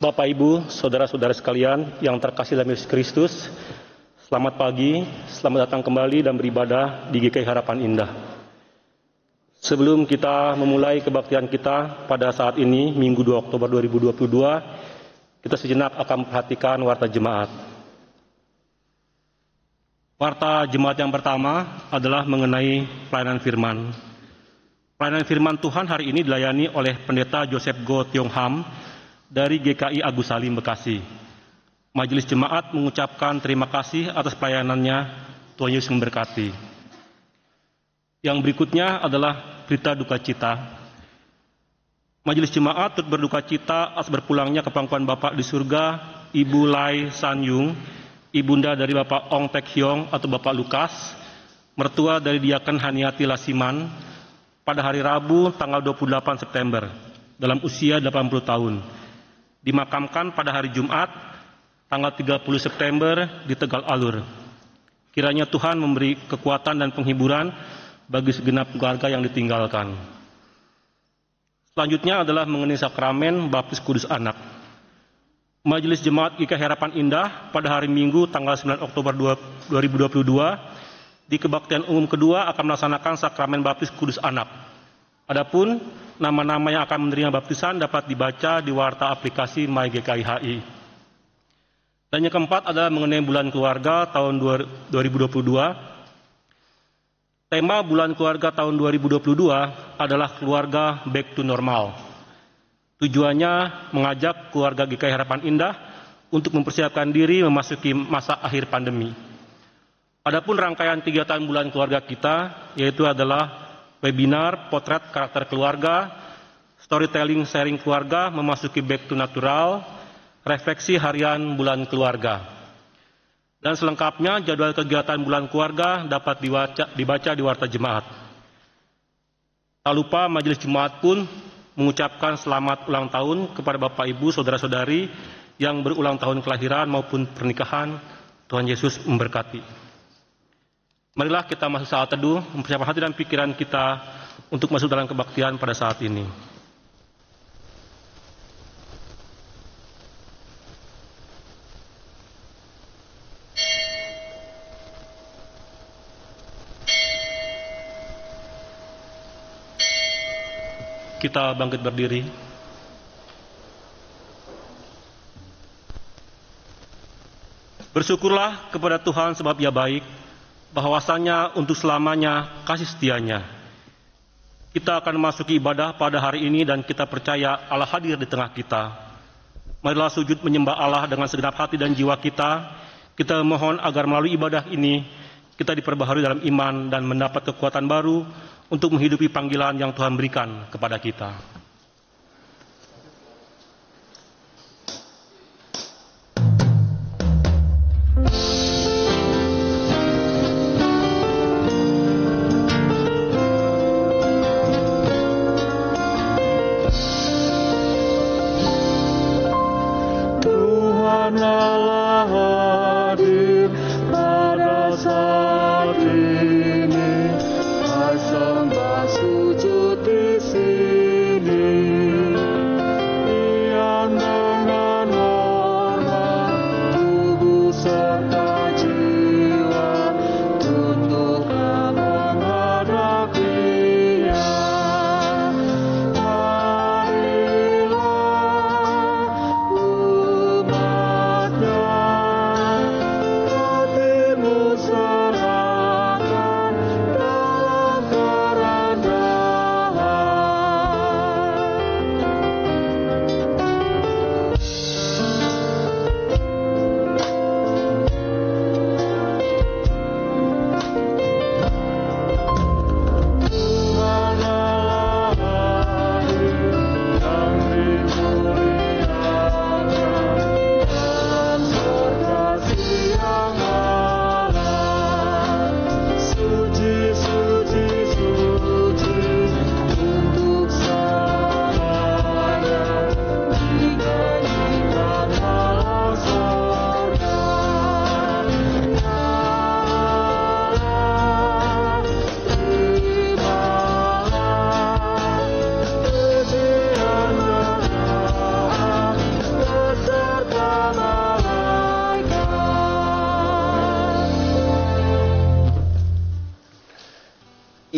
Bapak, Ibu, saudara-saudara sekalian yang terkasih dalam Yesus Kristus, selamat pagi, selamat datang kembali dan beribadah di GKI Harapan Indah. Sebelum kita memulai kebaktian kita pada saat ini, Minggu 2 Oktober 2022, kita sejenak akan memperhatikan warta jemaat. Warta jemaat yang pertama adalah mengenai pelayanan firman. Pelayanan firman Tuhan hari ini dilayani oleh Pendeta Joseph Go Tiong Ham dari GKI Agus Salim, Bekasi. Majelis Jemaat mengucapkan terima kasih atas pelayanannya. Tuhan Yesus memberkati. Yang berikutnya adalah berita duka cita. Majelis Jemaat turut berduka cita atas berpulangnya ke pangkuan Bapak di surga, Ibu Lai San Yung, ibunda dari Bapak Ong Tek Hyong atau Bapak Lukas, mertua dari Diaken Haniati Lasiman, pada hari Rabu tanggal 28 September, dalam usia 80 tahun. Dimakamkan pada hari Jumat, tanggal 30 September di Tegal Alur. Kiranya Tuhan memberi kekuatan dan penghiburan bagi segenap keluarga yang ditinggalkan. Selanjutnya adalah mengenai sakramen baptis kudus anak. Majelis Jemaat GKI Harapan Indah pada hari Minggu tanggal 9 Oktober 2022 di kebaktian umum kedua akan melaksanakan sakramen baptis kudus anak. Adapun nama-nama yang akan menerima baptisan dapat dibaca di warta aplikasi MyGKI-HI. Dan yang keempat adalah mengenai bulan keluarga tahun 2022. Tema bulan keluarga tahun 2022 adalah keluarga back to normal. Tujuannya mengajak keluarga GKI Harapan Indah untuk mempersiapkan diri memasuki masa akhir pandemi. Adapun rangkaian kegiatan bulan keluarga kita yaitu adalah webinar potret karakter keluarga, storytelling sharing keluarga memasuki back to natural, refleksi harian bulan keluarga. Dan selengkapnya jadwal kegiatan bulan keluarga dapat dibaca di warta jemaat. Tak lupa majelis jemaat pun mengucapkan selamat ulang tahun kepada Bapak Ibu saudara-saudari yang berulang tahun kelahiran maupun pernikahan. Tuhan Yesus memberkati. Marilah kita masuk saat teduh, mempersiapkan hati dan pikiran kita untuk masuk dalam kebaktian pada saat ini. Kita bangkit berdiri. Bersyukurlah kepada Tuhan sebab Ia baik, bahwasanya untuk selamanya kasih setianya. Kita akan memasuki ibadah pada hari ini dan kita percaya Allah hadir di tengah kita. Marilah sujud menyembah Allah dengan segenap hati dan jiwa kita. Kita mohon agar melalui ibadah ini kita diperbaharui dalam iman dan mendapat kekuatan baru untuk menghidupi panggilan yang Tuhan berikan kepada kita.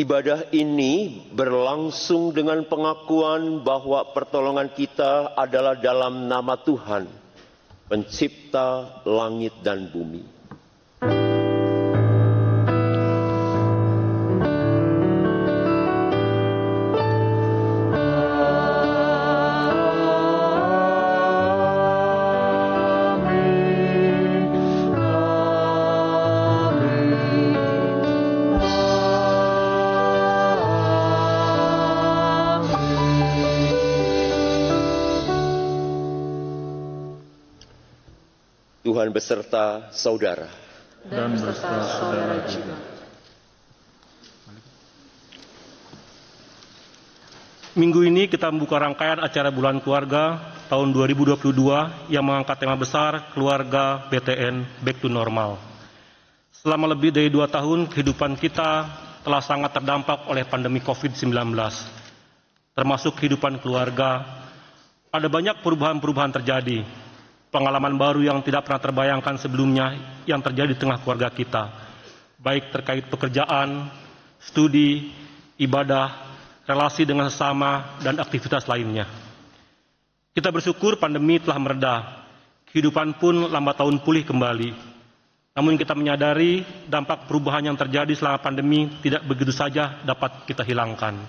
Ibadah ini berlangsung dengan pengakuan bahwa pertolongan kita adalah dalam nama Tuhan, pencipta langit dan bumi. Tuhan beserta saudara. Dan beserta saudara juga. Minggu ini kita membuka rangkaian acara Bulan Keluarga tahun 2022 yang mengangkat tema besar Keluarga BTN Back to Normal. Selama lebih dari 2 tahun, kehidupan kita telah sangat terdampak oleh pandemi COVID-19, termasuk kehidupan keluarga. Ada banyak perubahan-perubahan terjadi. Pengalaman baru yang tidak pernah terbayangkan sebelumnya yang terjadi di tengah keluarga kita, baik terkait pekerjaan, studi, ibadah, relasi dengan sesama, dan aktivitas lainnya. Kita bersyukur pandemi telah mereda, kehidupan pun lambat laun pulih kembali. Namun kita menyadari dampak perubahan yang terjadi selama pandemi tidak begitu saja dapat kita hilangkan.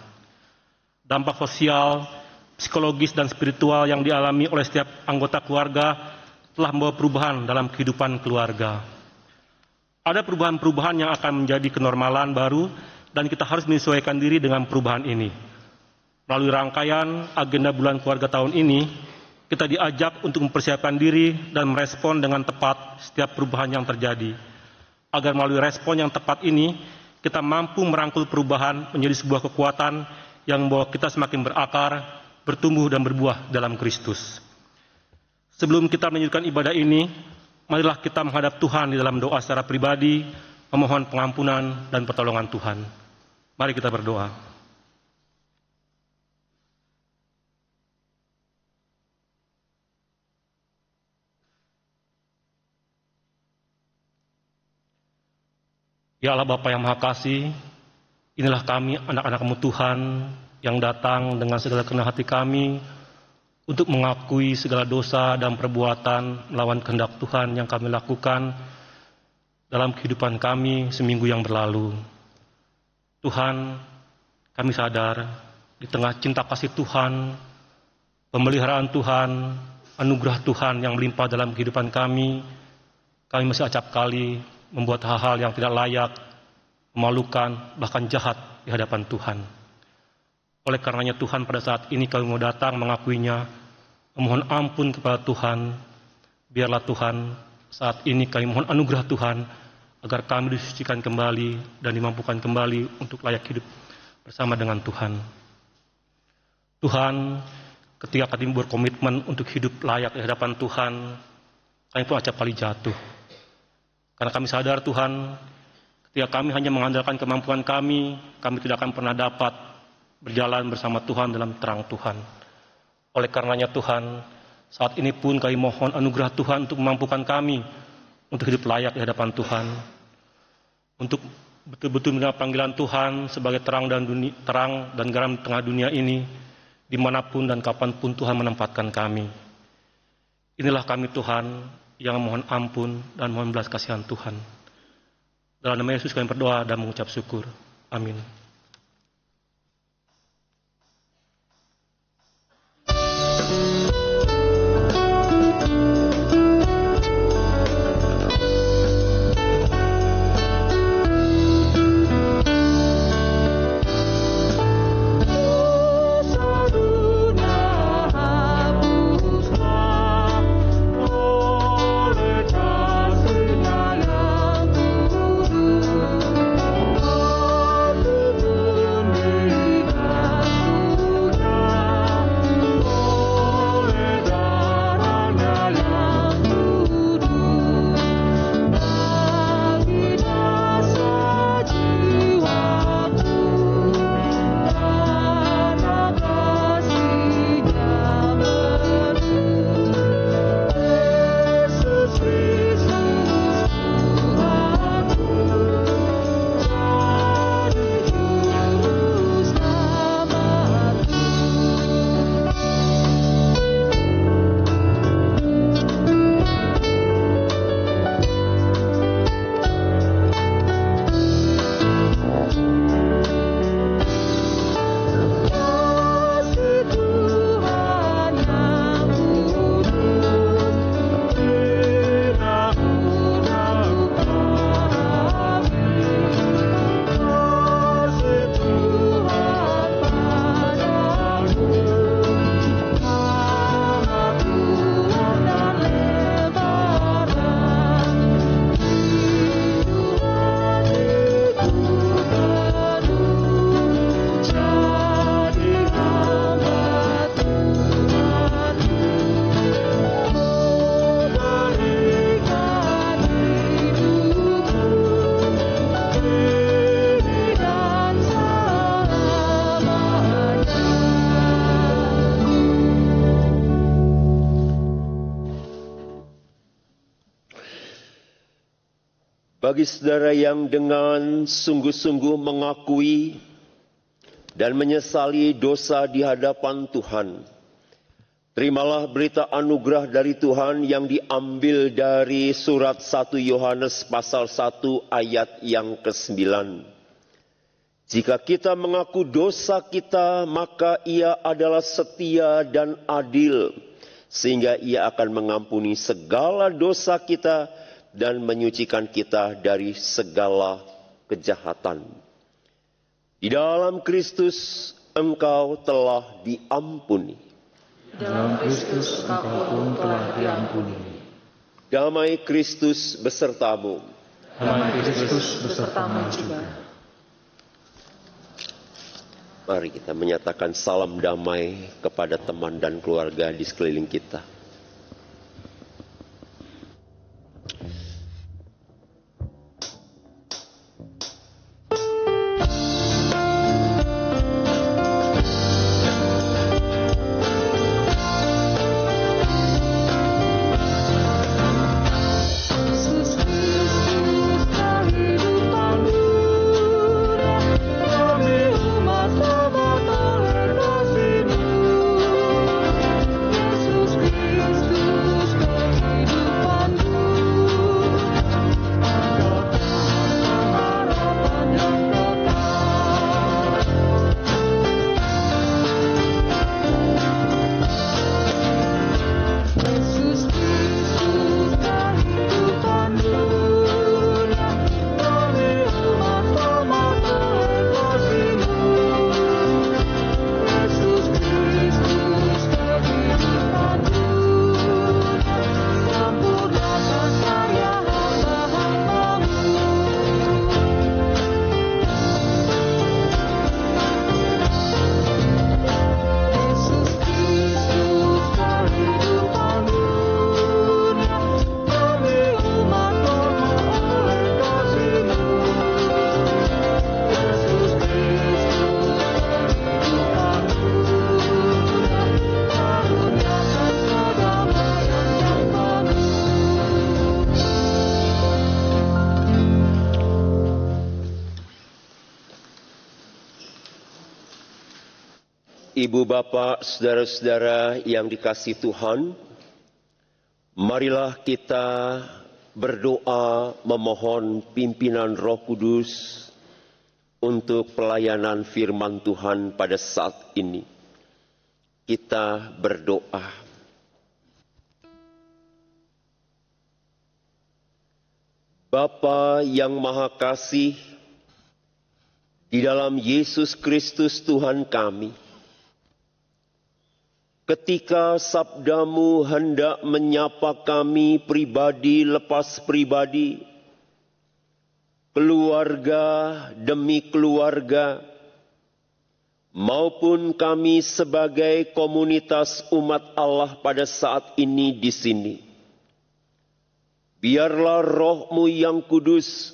Dampak sosial, psikologis, dan spiritual yang dialami oleh setiap anggota keluarga telah membawa perubahan dalam kehidupan keluarga. Ada perubahan-perubahan yang akan menjadi kenormalan baru dan kita harus menyesuaikan diri dengan perubahan ini. Melalui rangkaian agenda Bulan Keluarga tahun ini, kita diajak untuk mempersiapkan diri dan merespon dengan tepat setiap perubahan yang terjadi. Agar melalui respon yang tepat ini, kita mampu merangkul perubahan menjadi sebuah kekuatan yang membawa kita semakin berakar, bertumbuh dan berbuah dalam Kristus. Sebelum kita melanjutkan ibadah ini, marilah kita menghadap Tuhan di dalam doa secara pribadi, memohon pengampunan dan pertolongan Tuhan. Mari kita berdoa. Ya Allah Bapa yang Maha Kasih, inilah kami anak-anak-Mu Tuhan yang datang dengan segala kerendahan hati kami untuk mengakui segala dosa dan perbuatan melawan kehendak Tuhan yang kami lakukan dalam kehidupan kami seminggu yang berlalu. Tuhan, kami sadar di tengah cinta kasih Tuhan, pemeliharaan Tuhan, anugerah Tuhan yang melimpah dalam kehidupan kami masih acap kali membuat hal-hal yang tidak layak, memalukan, bahkan jahat di hadapan Tuhan. Oleh karenanya Tuhan, pada saat ini kami mau datang mengakuinya, memohon ampun kepada Tuhan. Biarlah Tuhan, saat ini kami mohon anugerah Tuhan, agar kami disucikan kembali dan dimampukan kembali untuk layak hidup bersama dengan Tuhan. Tuhan, ketika kami berkomitmen untuk hidup layak di hadapan Tuhan, kami pun acap kali jatuh. Karena kami sadar Tuhan, ketika kami hanya mengandalkan kemampuan kami tidak akan pernah dapat berjalan bersama Tuhan dalam terang Tuhan. Oleh karenanya Tuhan, saat ini pun kami mohon anugerah Tuhan untuk memampukan kami untuk hidup layak di hadapan Tuhan. Untuk betul-betul menerima panggilan Tuhan sebagai terang dan garam di tengah dunia ini, dimanapun dan kapanpun Tuhan menempatkan kami. Inilah kami Tuhan yang mohon ampun dan mohon belas kasihan Tuhan. Dalam nama Yesus kami berdoa dan mengucap syukur. Amin. Bagi saudara yang dengan sungguh-sungguh mengakui dan menyesali dosa di hadapan Tuhan, terimalah berita anugerah dari Tuhan yang diambil dari surat 1 Yohanes pasal 1 ayat yang ke-9. Jika kita mengaku dosa kita, maka Ia adalah setia dan adil, sehingga Ia akan mengampuni segala dosa kita dan menyucikan kita dari segala kejahatan. Di dalam Kristus engkau telah diampuni. Dalam Kristus engkau pun telah diampuni. Damai Kristus besertamu. Damai Kristus besertamu juga. Mari kita menyatakan salam damai kepada teman dan keluarga di sekeliling kita. Ibu bapak, saudara-saudara yang dikasihi Tuhan, marilah kita berdoa memohon pimpinan Roh Kudus untuk pelayanan firman Tuhan pada saat ini. Kita berdoa. Bapa yang Maha Kasih, di dalam Yesus Kristus Tuhan kami, ketika sabdamu hendak menyapa kami pribadi lepas pribadi, keluarga demi keluarga, maupun kami sebagai komunitas umat Allah pada saat ini di sini, biarlah Roh-Mu yang kudus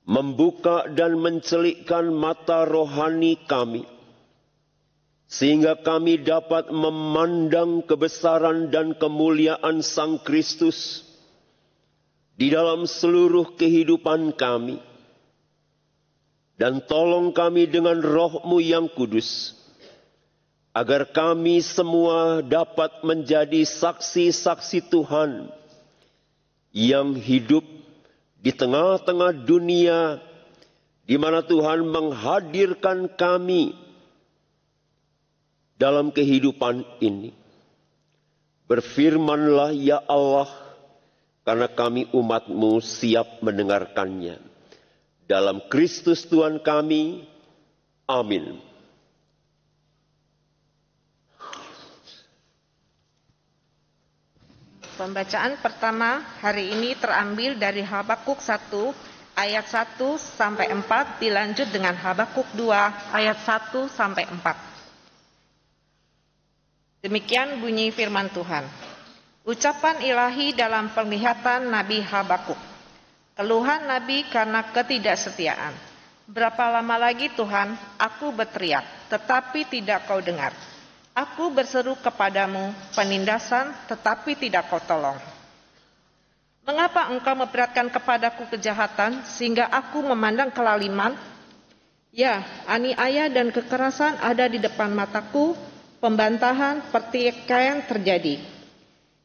membuka dan mencelikkan mata rohani kami, sehingga kami dapat memandang kebesaran dan kemuliaan Sang Kristus di dalam seluruh kehidupan kami. Dan tolong kami dengan Roh-Mu yang kudus, agar kami semua dapat menjadi saksi-saksi Tuhan yang hidup di tengah-tengah dunia, di mana Tuhan menghadirkan kami dalam kehidupan ini. Berfirmanlah ya Allah, karena kami umat-Mu siap mendengarkannya. Dalam Kristus Tuhan kami, amin. Pembacaan pertama hari ini terambil dari Habakuk 1 ayat 1 sampai 4 dilanjut dengan Habakuk 2 ayat 1 sampai 4. Demikian bunyi firman Tuhan. Ucapan ilahi dalam penglihatan Nabi Habakuk. Keluhan Nabi karena ketidaksetiaan. Berapa lama lagi Tuhan, aku berteriak, tetapi tidak kau dengar. Aku berseru kepadamu penindasan, tetapi tidak kau tolong. Mengapa engkau memberatkan kepadaku kejahatan sehingga aku memandang kelaliman? Ya, aniaya dan kekerasan ada di depan mataku, pembantahan, pertikaian terjadi.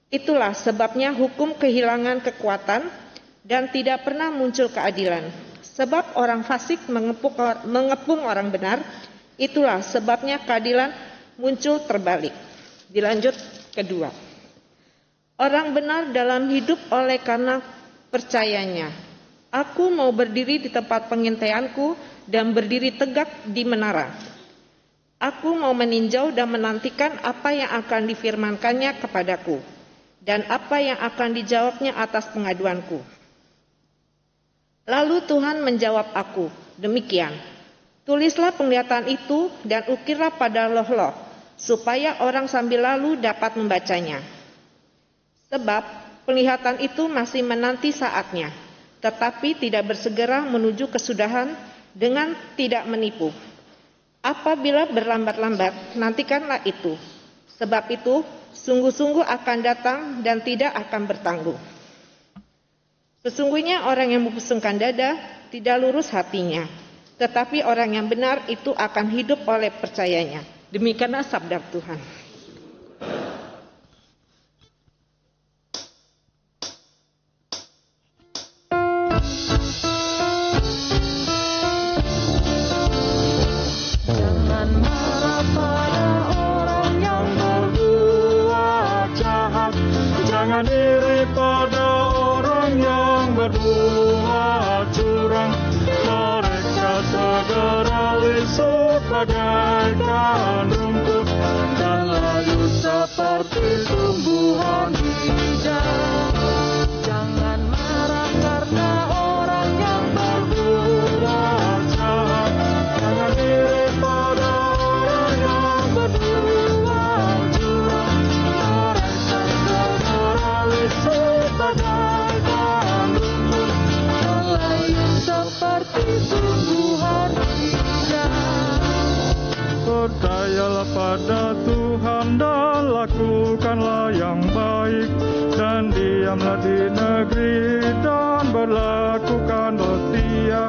Itulah sebabnya hukum kehilangan kekuatan dan tidak pernah muncul keadilan. Sebab orang fasik mengepung orang benar, itulah sebabnya keadilan muncul terbalik. Dilanjut kedua. Orang benar dalam hidup oleh karena percayanya. Aku mau berdiri di tempat pengintaianku dan berdiri tegak di menara. Aku mau meninjau dan menantikan apa yang akan difirmankannya kepadaku dan apa yang akan dijawabnya atas pengaduanku. Lalu Tuhan menjawab aku, demikian. Tulislah penglihatan itu dan ukirlah pada loh-loh, supaya orang sambil lalu dapat membacanya. Sebab penglihatan itu masih menanti saatnya, tetapi tidak bersegera menuju kesudahan dengan tidak menipu. Apabila berlambat-lambat, nantikanlah itu. Sebab itu, sungguh-sungguh akan datang dan tidak akan bertangguh. Sesungguhnya orang yang membusungkan dada tidak lurus hatinya, tetapi orang yang benar itu akan hidup oleh percayanya. Demikianlah sabda Tuhan. Jangan iri pada orang yang berbuat curang. Mereka segera lisut bagaikan rumput dan layu seperti tumbuhan hijau. Jangan marah karena orang yang berbuat jahat. Jangan iri pada orang yang berbuat curang. Bagaikan rumput layu seperti tumbuhan hijau. Percayalah pada Tuhan dan lakukanlah yang baik, dan diamlah di negeri dan berlakukan setia,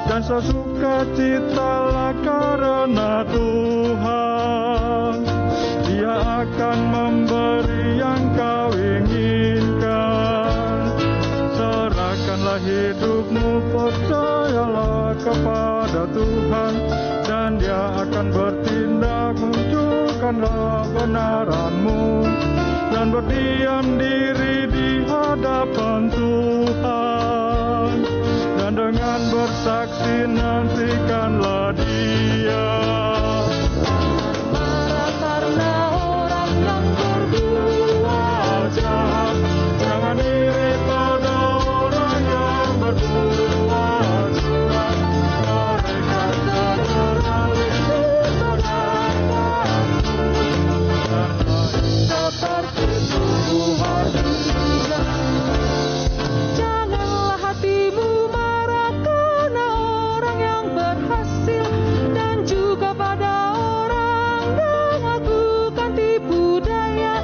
dan sesukacitalah karena Tuhan. Dia akan memberi yang kau inginkan. Serahkanlah hidupmu, percayalah kepada Tuhan, dan Dia akan bertindak. Munculkanlah kebenaranmu dan berdiam diri di hadapan Tuhan, dan dengan bersaksi nantikanlah Dia. Jangan iri pada orang yang berbuat curang. Mereka segera lisut bagaikan dan layu seperti tumbuhan hijau. Janganlah hatimu marah karena orang yang berhasil, dan juga pada orang yang melakukan tipu daya.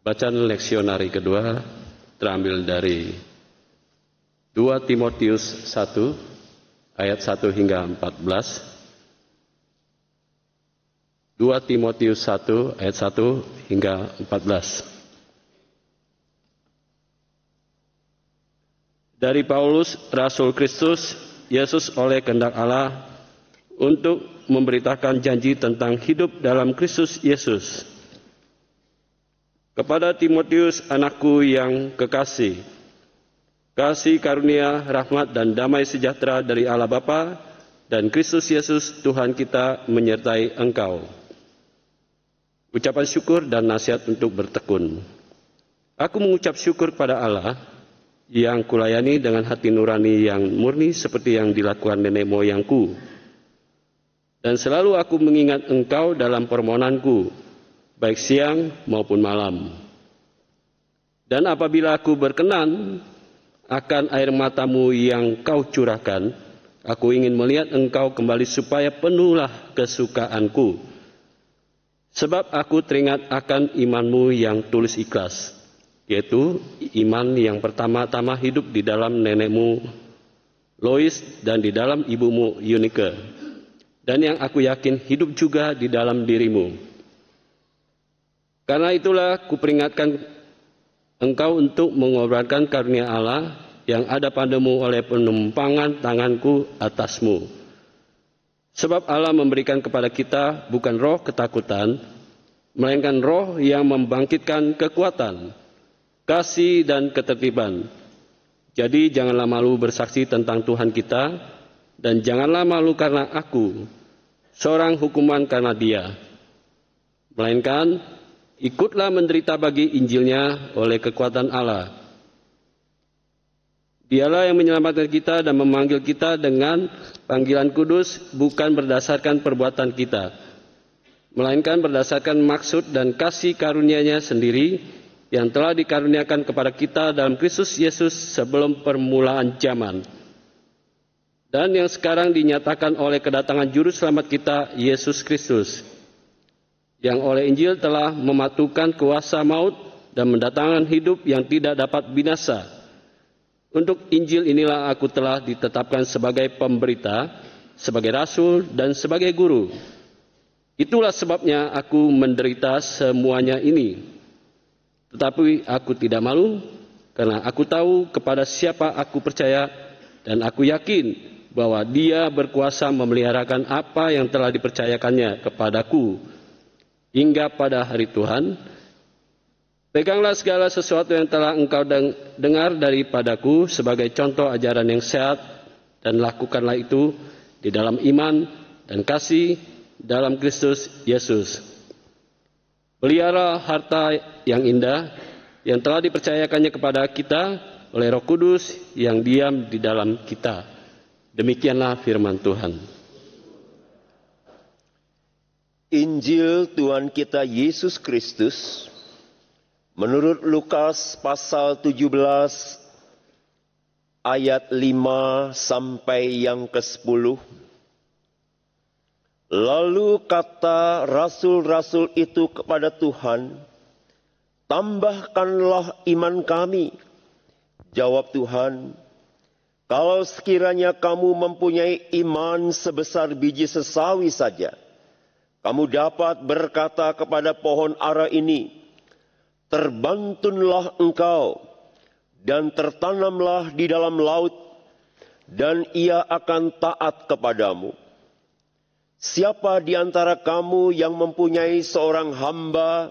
Bacaan leksionari kedua terambil dari 2 Timotius 1 ayat 1 hingga 14. 2 Timotius 1 ayat 1 hingga 14. Dari Paulus, Rasul Kristus Yesus oleh kehendak Allah untuk memberitakan janji tentang hidup dalam Kristus Yesus. Kepada Timotius, anakku yang kekasih, kasih karunia, rahmat dan damai sejahtera dari Allah Bapa dan Kristus Yesus Tuhan kita menyertai engkau. Ucapan syukur dan nasihat untuk bertekun. Aku mengucap syukur pada Allah yang kulayani dengan hati nurani yang murni seperti yang dilakukan nenek moyangku. Dan selalu aku mengingat engkau dalam permohonanku, baik siang maupun malam. Dan apabila aku berkenan akan air matamu yang kau curahkan, aku ingin melihat engkau kembali supaya penuhlah kesukaanku. Sebab aku teringat akan imanmu yang tulus ikhlas, yaitu iman yang pertama-tama hidup di dalam nenekmu Lois dan di dalam ibumu Eunike, dan yang aku yakin hidup juga di dalam dirimu. Karena itulah kuperingatkan engkau untuk mengobrolkan karunia Allah yang ada padamu oleh penumpangan tanganku atasmu. Sebab Allah memberikan kepada kita bukan roh ketakutan, melainkan roh yang membangkitkan kekuatan, kasih dan ketertiban. Jadi janganlah malu bersaksi tentang Tuhan kita, dan janganlah malu karena aku, seorang hukuman karena Dia. Melainkan ikutlah menderita bagi Injilnya oleh kekuatan Allah. Dialah yang menyelamatkan kita dan memanggil kita dengan panggilan kudus, bukan berdasarkan perbuatan kita, melainkan berdasarkan maksud dan kasih karunia-Nya sendiri yang telah dikaruniakan kepada kita dalam Kristus Yesus sebelum permulaan zaman, dan yang sekarang dinyatakan oleh kedatangan Juru Selamat kita, Yesus Kristus, yang oleh Injil telah mematukan kuasa maut dan mendatangkan hidup yang tidak dapat binasa. Untuk Injil inilah aku telah ditetapkan sebagai pemberita, sebagai rasul, dan sebagai guru. Itulah sebabnya aku menderita semuanya ini. Tetapi aku tidak malu, karena aku tahu kepada siapa aku percaya, dan aku yakin bahwa Dia berkuasa memeliharakan apa yang telah dipercayakannya kepadaku hingga pada hari Tuhan. Peganglah segala sesuatu yang telah engkau dengar daripadaku sebagai contoh ajaran yang sehat, dan lakukanlah itu di dalam iman dan kasih dalam Kristus Yesus. Pelihara harta yang indah yang telah dipercayakannya kepada kita oleh Roh Kudus yang diam di dalam kita. Demikianlah firman Tuhan. Injil Tuhan kita Yesus Kristus menurut Lukas pasal 17 ayat 5 sampai yang ke-10. Lalu kata rasul-rasul itu kepada Tuhan, "Tambahkanlah iman kami." Jawab Tuhan, "Kalau sekiranya kamu mempunyai iman sebesar biji sesawi saja, kamu dapat berkata kepada pohon ara ini, 'Terbantunlah engkau dan tertanamlah di dalam laut,' dan ia akan taat kepadamu. Siapa di antara kamu yang mempunyai seorang hamba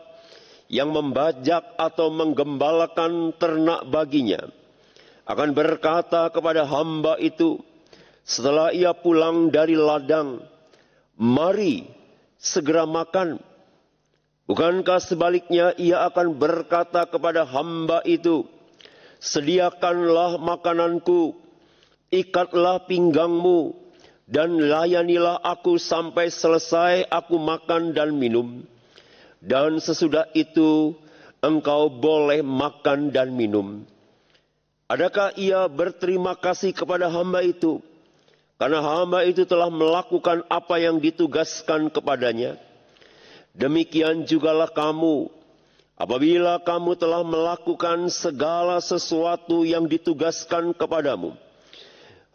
yang membajak atau menggembalakan ternak baginya, akan berkata kepada hamba itu setelah ia pulang dari ladang, 'Mari segera makan'? Bukankah sebaliknya ia akan berkata kepada hamba itu, 'Sediakanlah makananku, ikatlah pinggangmu, dan layanilah aku sampai selesai aku makan dan minum. Dan sesudah itu engkau boleh makan dan minum.' Adakah ia berterima kasih kepada hamba itu, karena hamba itu telah melakukan apa yang ditugaskan kepadanya? Demikian jugalah kamu, apabila kamu telah melakukan segala sesuatu yang ditugaskan kepadamu,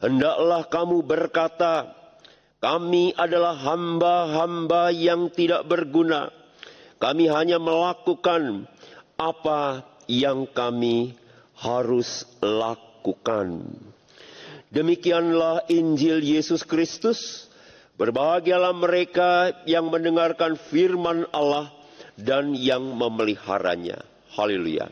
hendaklah kamu berkata, 'Kami adalah hamba-hamba yang tidak berguna. Kami hanya melakukan apa yang kami harus lakukan. Demikianlah Injil Yesus Kristus. Berbahagialah mereka yang mendengarkan firman Allah dan yang memeliharanya. Haleluya.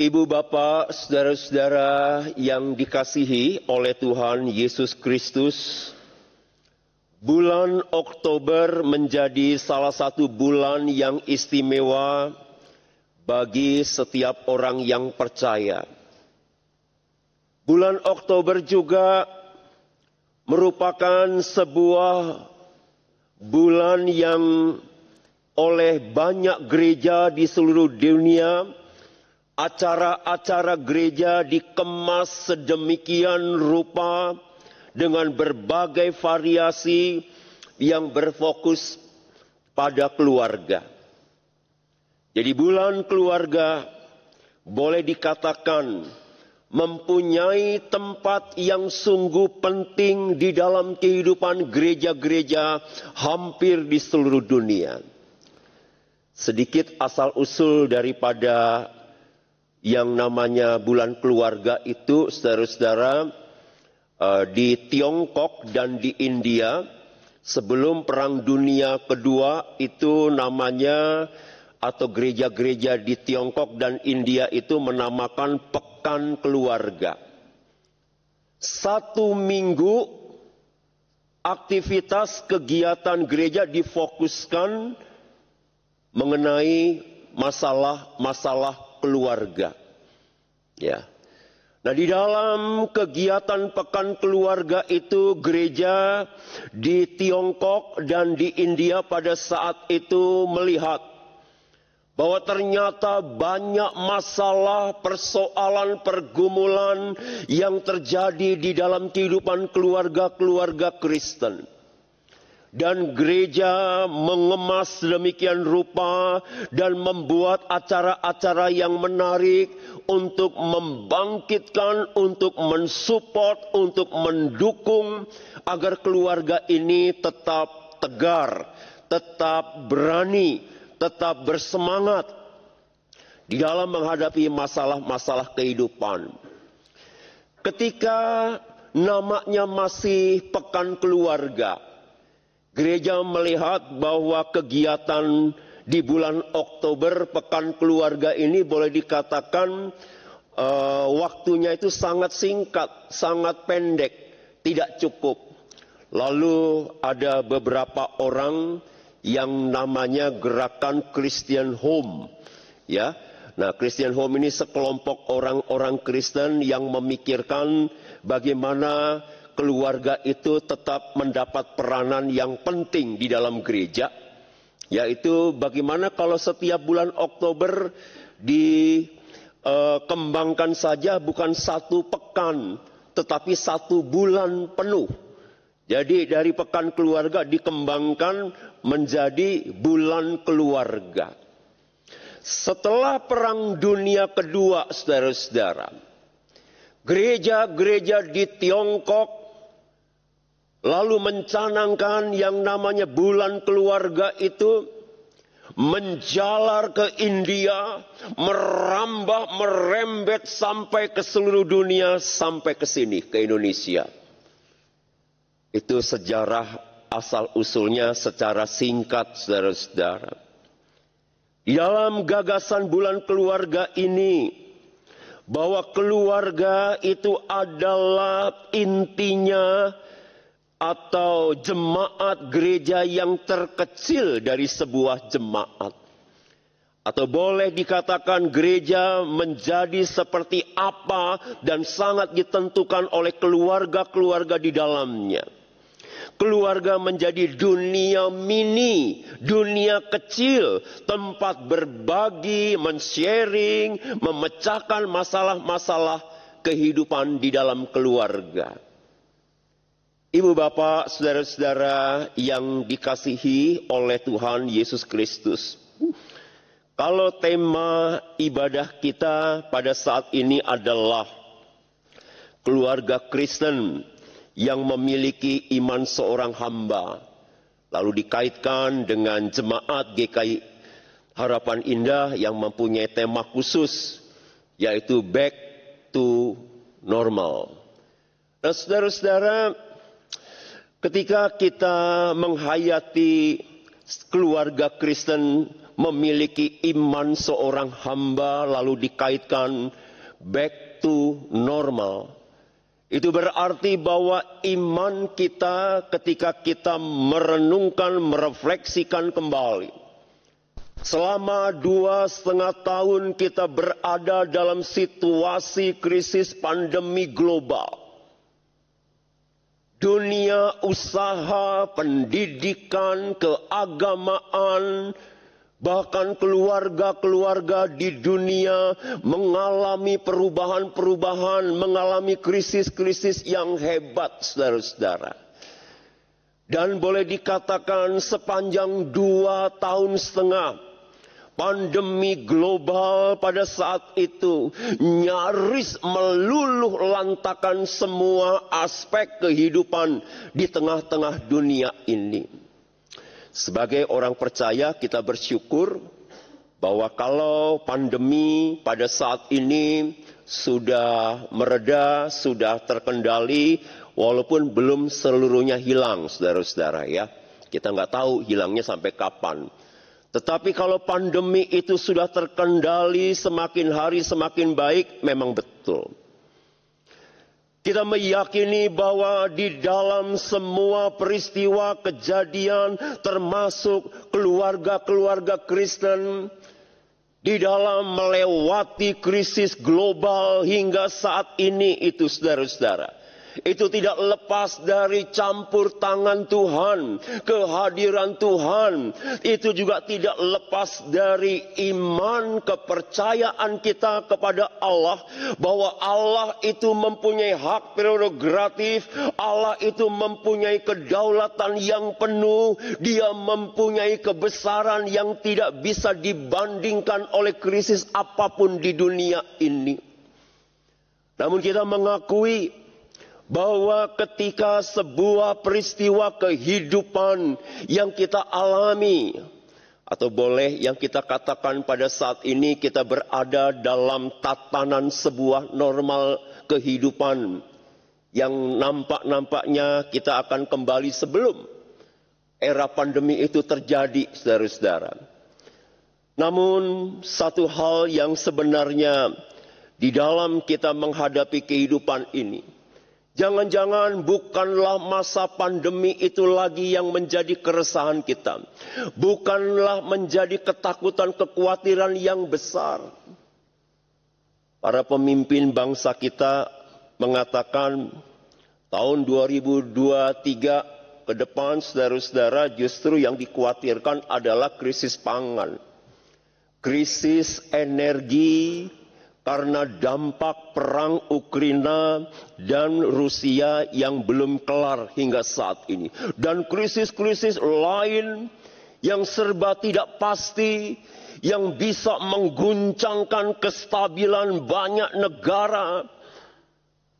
Ibu bapak, saudara-saudara yang dikasihi oleh Tuhan Yesus Kristus, bulan Oktober menjadi salah satu bulan yang istimewa bagi setiap orang yang percaya. Bulan Oktober juga merupakan sebuah bulan yang oleh banyak gereja di seluruh dunia, acara-acara gereja dikemas sedemikian rupa dengan berbagai variasi yang berfokus pada keluarga. Jadi bulan keluarga boleh dikatakan mempunyai tempat yang sungguh penting di dalam kehidupan gereja-gereja hampir di seluruh dunia. Sedikit asal-usul daripada yang namanya bulan keluarga itu, saudara-saudara, di Tiongkok dan di India sebelum Perang Dunia Kedua itu namanya, atau gereja-gereja di Tiongkok dan India itu menamakan Pekan Keluarga. 1 minggu aktivitas kegiatan gereja difokuskan mengenai masalah-masalah keluarga. Ya. Nah, di dalam kegiatan Pekan Keluarga itu gereja di Tiongkok dan di India pada saat itu melihat bahwa ternyata banyak masalah, persoalan, pergumulan yang terjadi di dalam kehidupan keluarga-keluarga Kristen. Dan gereja mengemas demikian rupa dan membuat acara-acara yang menarik untuk membangkitkan, untuk mensupport, untuk mendukung agar keluarga ini tetap tegar, tetap berani, tetap bersemangat di dalam menghadapi masalah-masalah kehidupan. Ketika namanya masih Pekan Keluarga, gereja melihat bahwa kegiatan di bulan Oktober Pekan Keluarga ini boleh dikatakan waktunya itu sangat singkat, sangat pendek, tidak cukup. Lalu ada beberapa orang yang namanya Gerakan Christian Home, ya. Nah, Christian Home ini sekelompok orang-orang Kristen yang memikirkan bagaimana keluarga itu tetap mendapat peranan yang penting di dalam gereja, yaitu bagaimana kalau setiap bulan Oktober dikembangkan saja bukan 1 pekan, tetapi 1 bulan penuh. Jadi dari Pekan Keluarga dikembangkan menjadi bulan keluarga. Setelah Perang Dunia Kedua, saudara-saudara, gereja-gereja di Tiongkok lalu mencanangkan yang namanya bulan keluarga itu menjalar ke India, merembet sampai ke seluruh dunia, sampai ke sini, ke Indonesia. Itu sejarah asal-usulnya secara singkat, saudara-saudara. Di dalam gagasan bulan keluarga ini, bahwa keluarga itu adalah intinya atau jemaat gereja yang terkecil dari sebuah jemaat. Atau boleh dikatakan gereja menjadi seperti apa dan sangat ditentukan oleh keluarga-keluarga di dalamnya. Keluarga menjadi dunia mini, dunia kecil, tempat berbagi, men-sharing, memecahkan masalah-masalah kehidupan di dalam keluarga. Ibu bapak, saudara-saudara yang dikasihi oleh Tuhan Yesus Kristus. Kalau tema ibadah kita pada saat ini adalah keluarga Kristen yang memiliki iman seorang hamba, lalu dikaitkan dengan jemaat GKI Harapan Indah yang mempunyai tema khusus, yaitu Back to Normal. Nah, saudara-saudara, ketika kita menghayati keluarga Kristen memiliki iman seorang hamba lalu dikaitkan back to normal, itu berarti bahwa iman kita ketika kita merenungkan, merefleksikan kembali. Selama 2,5 tahun kita berada dalam situasi krisis pandemi global. Dunia usaha, pendidikan, keagamaan, bahkan keluarga-keluarga di dunia mengalami perubahan-perubahan, mengalami krisis-krisis yang hebat, saudara-saudara. Dan boleh dikatakan sepanjang 2,5 tahun pandemi global pada saat itu nyaris meluluh lantakan semua aspek kehidupan di tengah-tengah dunia ini. Sebagai orang percaya kita bersyukur bahwa kalau pandemi pada saat ini sudah mereda, sudah terkendali, walaupun belum seluruhnya hilang, saudara-saudara ya. Kita nggak tahu hilangnya sampai kapan. Tetapi kalau pandemi itu sudah terkendali, semakin hari semakin baik, memang betul. Kita meyakini bahwa di dalam semua peristiwa kejadian, termasuk keluarga-keluarga Kristen, di dalam melewati krisis global hingga saat ini itu, saudara-saudara, itu tidak lepas dari campur tangan Tuhan, kehadiran Tuhan. Itu juga tidak lepas dari iman, kepercayaan kita kepada Allah, bahwa Allah itu mempunyai hak prerogatif, Allah itu mempunyai kedaulatan yang penuh, Dia mempunyai kebesaran yang tidak bisa dibandingkan oleh krisis apapun di dunia ini. Namun kita mengakui bahwa ketika sebuah peristiwa kehidupan yang kita alami, atau boleh yang kita katakan pada saat ini kita berada dalam tatanan sebuah normal kehidupan yang nampak-nampaknya kita akan kembali sebelum era pandemi itu terjadi, saudara-saudara. Namun satu hal yang sebenarnya di dalam kita menghadapi kehidupan ini, jangan-jangan bukanlah masa pandemi itu lagi yang menjadi keresahan kita. Bukanlah menjadi ketakutan, kekhawatiran yang besar. Para pemimpin bangsa kita mengatakan tahun 2023 ke depan, saudara-saudara, justru yang dikhawatirkan adalah krisis pangan. Krisis energi, karena dampak perang Ukraina dan Rusia yang belum kelar hingga saat ini. Dan krisis-krisis lain yang serba tidak pasti, yang bisa mengguncangkan kestabilan banyak negara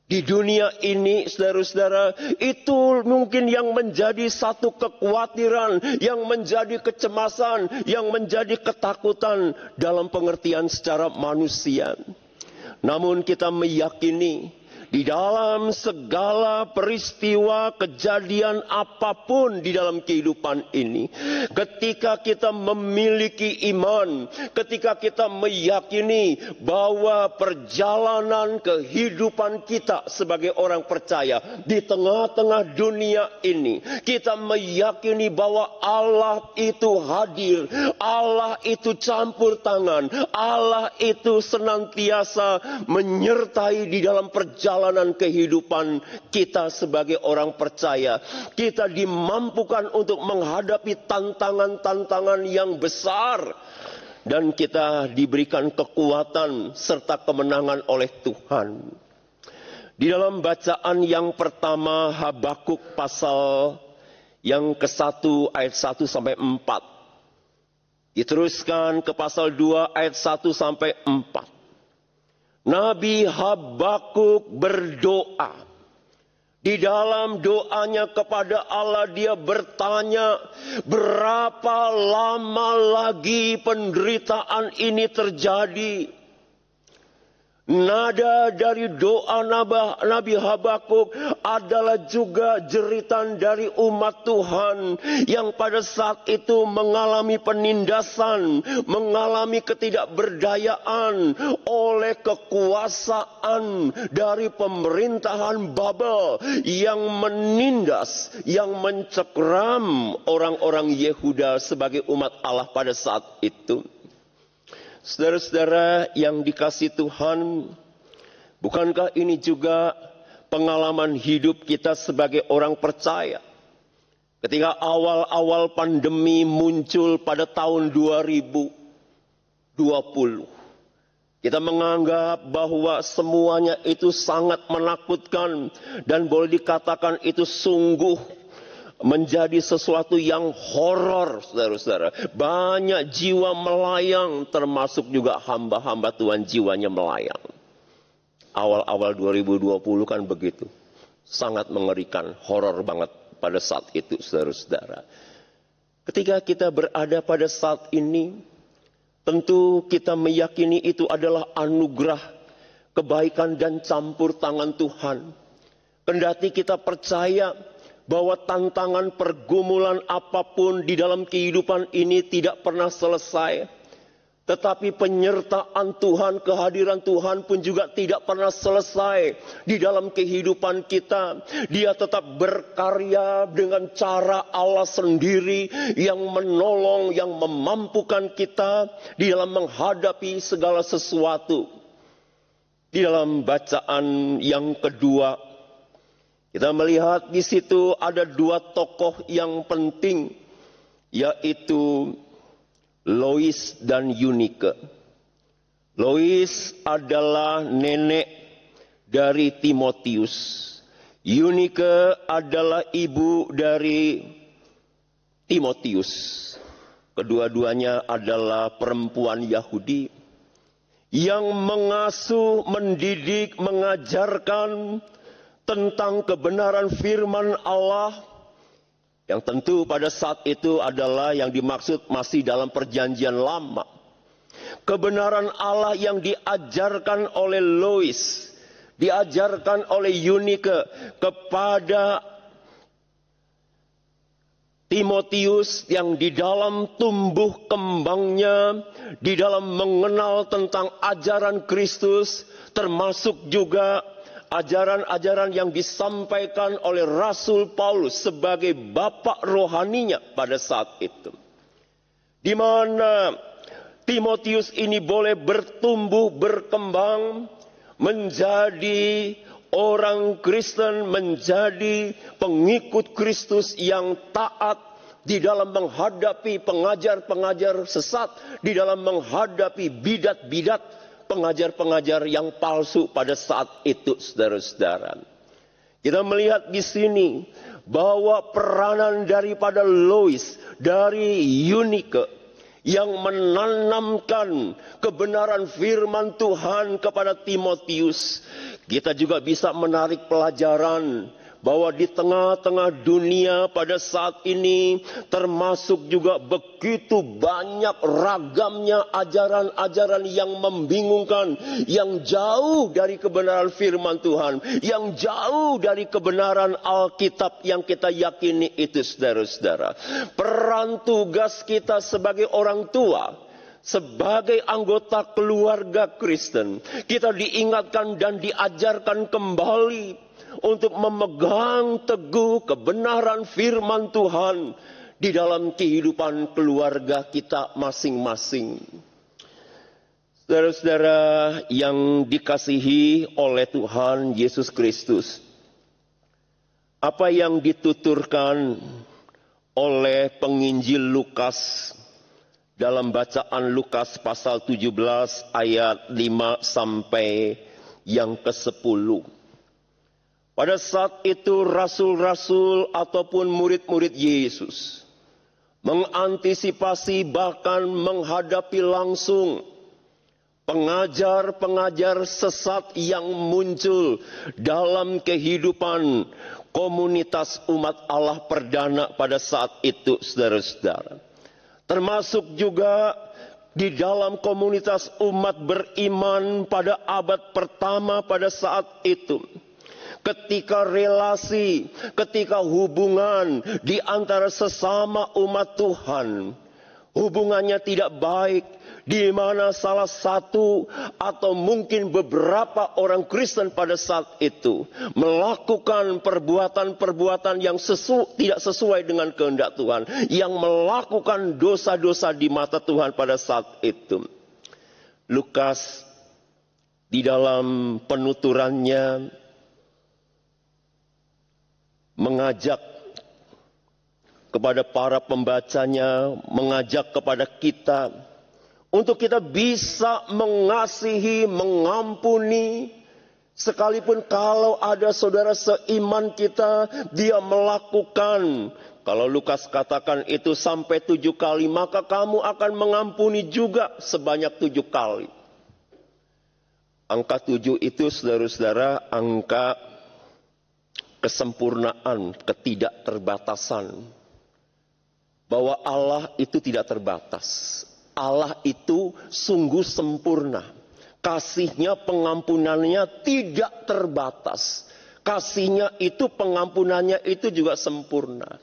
di dunia ini, saudara-saudara, itu mungkin yang menjadi satu kekhawatiran, yang menjadi kecemasan, yang menjadi ketakutan dalam pengertian secara manusia. Namun kita meyakini di dalam segala peristiwa kejadian apapun di dalam kehidupan ini, ketika kita memiliki iman, ketika kita meyakini bahwa perjalanan kehidupan kita sebagai orang percaya di tengah-tengah dunia ini, kita meyakini bahwa Allah itu hadir, Allah itu campur tangan, Allah itu senantiasa menyertai di dalam perjalanan kehidupan kita sebagai orang percaya. Kita dimampukan untuk menghadapi tantangan-tantangan yang besar, dan kita diberikan kekuatan serta kemenangan oleh Tuhan. Di dalam bacaan yang pertama Habakuk pasal yang ke-1 ayat 1 sampai 4. Diteruskan ke pasal 2 ayat 1 sampai 4. Nabi Habakuk berdoa. Di dalam doanya kepada Allah dia bertanya, berapa lama lagi penderitaan ini terjadi? Nada dari doa Nabi Habakuk adalah juga jeritan dari umat Tuhan yang pada saat itu mengalami penindasan, mengalami ketidakberdayaan oleh kekuasaan dari pemerintahan Babel yang menindas, yang mencekram orang-orang Yehuda sebagai umat Allah pada saat itu. Saudara-saudara yang dikasihi Tuhan, bukankah ini juga pengalaman hidup kita sebagai orang percaya? Ketika awal-awal pandemi muncul pada tahun 2020, kita menganggap bahwa semuanya itu sangat menakutkan dan boleh dikatakan itu sungguh menjadi sesuatu yang horor, saudara-saudara. Banyak jiwa melayang, termasuk juga hamba-hamba Tuhan jiwanya melayang. Awal-awal 2020 kan begitu. Sangat mengerikan, horor banget pada saat itu, saudara-saudara. Ketika kita berada pada saat ini, tentu kita meyakini itu adalah anugerah, kebaikan dan campur tangan Tuhan. Kendati kita percaya bahwa tantangan pergumulan apapun di dalam kehidupan ini tidak pernah selesai. Tetapi penyertaan Tuhan, kehadiran Tuhan pun juga tidak pernah selesai di dalam kehidupan kita. Dia tetap berkarya dengan cara Allah sendiri yang menolong, yang memampukan kita di dalam menghadapi segala sesuatu. Di dalam bacaan yang kedua, kita melihat di situ ada dua tokoh yang penting, yaitu Lois dan Eunike. Lois adalah nenek dari Timotius. Eunike adalah ibu dari Timotius. Kedua-duanya adalah perempuan Yahudi yang mengasuh, mendidik, mengajarkan tentang kebenaran firman Allah, yang tentu pada saat itu adalah yang dimaksud masih dalam perjanjian lama. Kebenaran Allah yang diajarkan oleh Lois, diajarkan oleh Eunike kepada Timotius yang di dalam tumbuh kembangnya, di dalam mengenal tentang ajaran Kristus, termasuk juga ajaran-ajaran yang disampaikan oleh Rasul Paulus sebagai bapak rohaninya pada saat itu. Di mana Timotius ini boleh bertumbuh, berkembang, menjadi orang Kristen, menjadi pengikut Kristus yang taat di dalam menghadapi pengajar-pengajar sesat, di dalam menghadapi bidat-bidat, pengajar-pengajar yang palsu pada saat itu, saudara-saudara. Kita melihat di sini bahwa peranan daripada Lois, dari Eunike, yang menanamkan kebenaran firman Tuhan kepada Timotius. Kita juga bisa menarik pelajaran bahwa di tengah-tengah dunia pada saat ini termasuk juga begitu banyak ragamnya ajaran-ajaran yang membingungkan, yang jauh dari kebenaran firman Tuhan, yang jauh dari kebenaran Alkitab yang kita yakini itu, saudara-saudara. Peran tugas kita sebagai orang tua, sebagai anggota keluarga Kristen, kita diingatkan dan diajarkan kembali untuk memegang teguh kebenaran firman Tuhan di dalam kehidupan keluarga kita masing-masing. Saudara-saudara yang dikasihi oleh Tuhan Yesus Kristus, apa yang dituturkan oleh penginjil Lukas dalam bacaan Lukas pasal 17 ayat 5 sampai yang ke-10. Pada saat itu rasul-rasul ataupun murid-murid Yesus mengantisipasi bahkan menghadapi langsung pengajar-pengajar sesat yang muncul dalam kehidupan komunitas umat Allah perdana pada saat itu, saudara-saudara. Termasuk juga di dalam komunitas umat beriman pada abad pertama pada saat itu. Ketika relasi, ketika hubungan di antara sesama umat Tuhan, hubungannya tidak baik, di mana salah satu atau mungkin beberapa orang Kristen pada saat itu melakukan perbuatan-perbuatan yang tidak sesuai dengan kehendak Tuhan, yang melakukan dosa-dosa di mata Tuhan pada saat itu. Lukas di dalam penuturannya mengajak kepada para pembacanya, mengajak kepada kita untuk kita bisa mengasihi, mengampuni, sekalipun kalau ada saudara seiman kita, dia melakukan, kalau Lukas katakan itu sampai 7 kali, maka kamu akan mengampuni juga sebanyak 7 kali. Angka 7 itu, saudara-saudara, angka kesempurnaan, ketidakterbatasan. Bahwa Allah itu tidak terbatas. Allah itu sungguh sempurna. Kasihnya, pengampunannya tidak terbatas. Kasihnya itu, pengampunannya itu juga sempurna.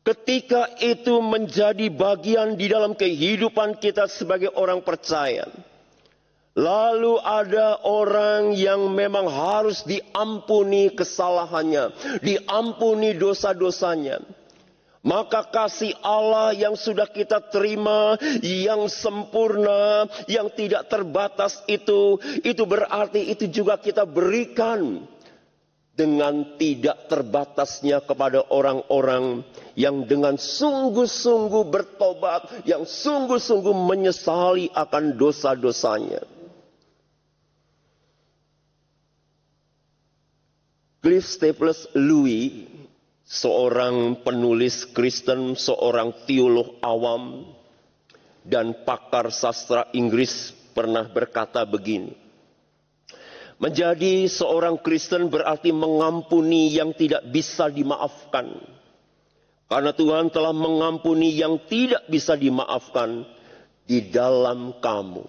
Ketika itu menjadi bagian di dalam kehidupan kita sebagai orang percaya, lalu ada orang yang memang harus diampuni kesalahannya, diampuni dosa-dosanya. Maka kasih Allah yang sudah kita terima, yang sempurna, yang tidak terbatas itu berarti itu juga kita berikan dengan tidak terbatasnya kepada orang-orang yang dengan sungguh-sungguh bertobat, yang sungguh-sungguh menyesali akan dosa-dosanya. Cliff Staples Louis, seorang penulis Kristen, seorang teolog awam, dan pakar sastra Inggris pernah berkata begini. Menjadi seorang Kristen berarti mengampuni yang tidak bisa dimaafkan. Karena Tuhan telah mengampuni yang tidak bisa dimaafkan di dalam kamu.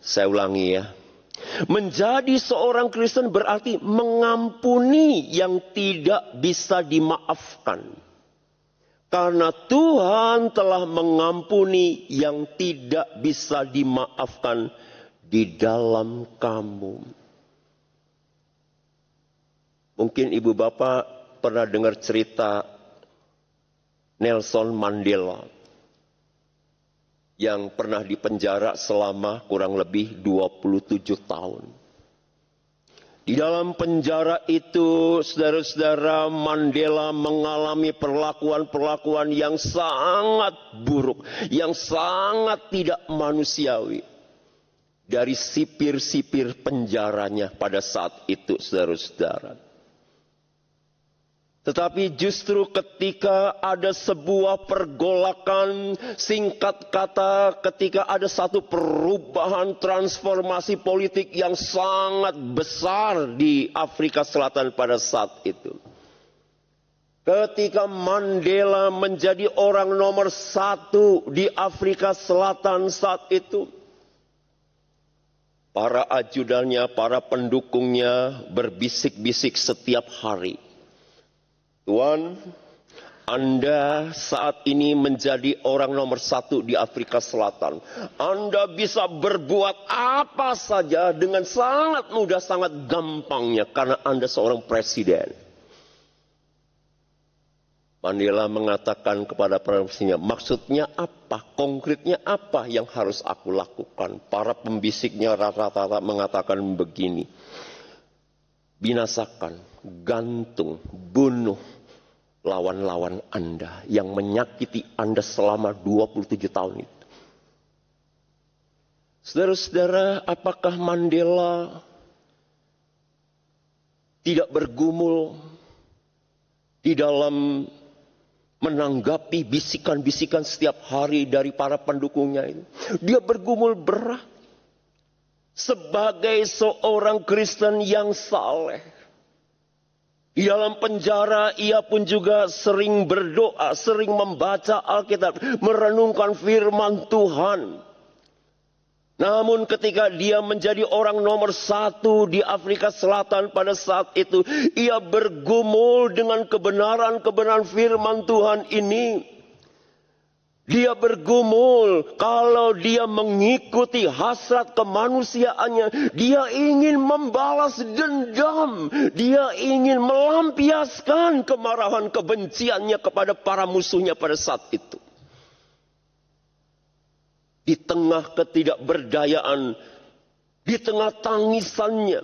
Saya ulangi ya. Menjadi seorang Kristen berarti mengampuni yang tidak bisa dimaafkan. Karena Tuhan telah mengampuni yang tidak bisa dimaafkan di dalam kamu. Mungkin ibu bapak pernah dengar cerita Nelson Mandela yang pernah dipenjara selama kurang lebih 27 tahun. Di dalam penjara itu, saudara-saudara, Mandela mengalami perlakuan-perlakuan yang sangat buruk, yang sangat tidak manusiawi dari sipir-sipir penjaranya pada saat itu, saudara-saudara. Tetapi justru ketika ada sebuah pergolakan, singkat kata, ketika ada satu perubahan transformasi politik yang sangat besar di Afrika Selatan pada saat itu. Ketika Mandela menjadi orang nomor 1 di Afrika Selatan saat itu, para ajudannya, para pendukungnya berbisik-bisik setiap hari. Tuan, Anda saat ini menjadi orang nomor 1 di Afrika Selatan. Anda bisa berbuat apa saja dengan sangat mudah, sangat gampangnya. Karena Anda seorang presiden. Mandela mengatakan kepada presidennya, maksudnya apa? Konkretnya apa yang harus aku lakukan? Para pembisiknya rata-rata mengatakan begini. Binasakan, gantung, bunuh lawan-lawan Anda yang menyakiti Anda selama 27 tahun itu. Saudara-saudara, apakah Mandela tidak bergumul di dalam menanggapi bisikan-bisikan setiap hari dari para pendukungnya itu. Dia bergumul berat sebagai seorang Kristen yang saleh. Di dalam penjara ia pun juga sering berdoa, sering membaca Alkitab, merenungkan firman Tuhan. Namun ketika dia menjadi orang nomor 1 di Afrika Selatan pada saat itu, ia bergumul dengan kebenaran-kebenaran firman Tuhan ini. Dia bergumul kalau dia mengikuti hasrat kemanusiaannya. Dia ingin membalas dendam. Dia ingin melampiaskan kemarahan kebenciannya kepada para musuhnya pada saat itu. Di tengah ketidakberdayaan, di tengah tangisannya,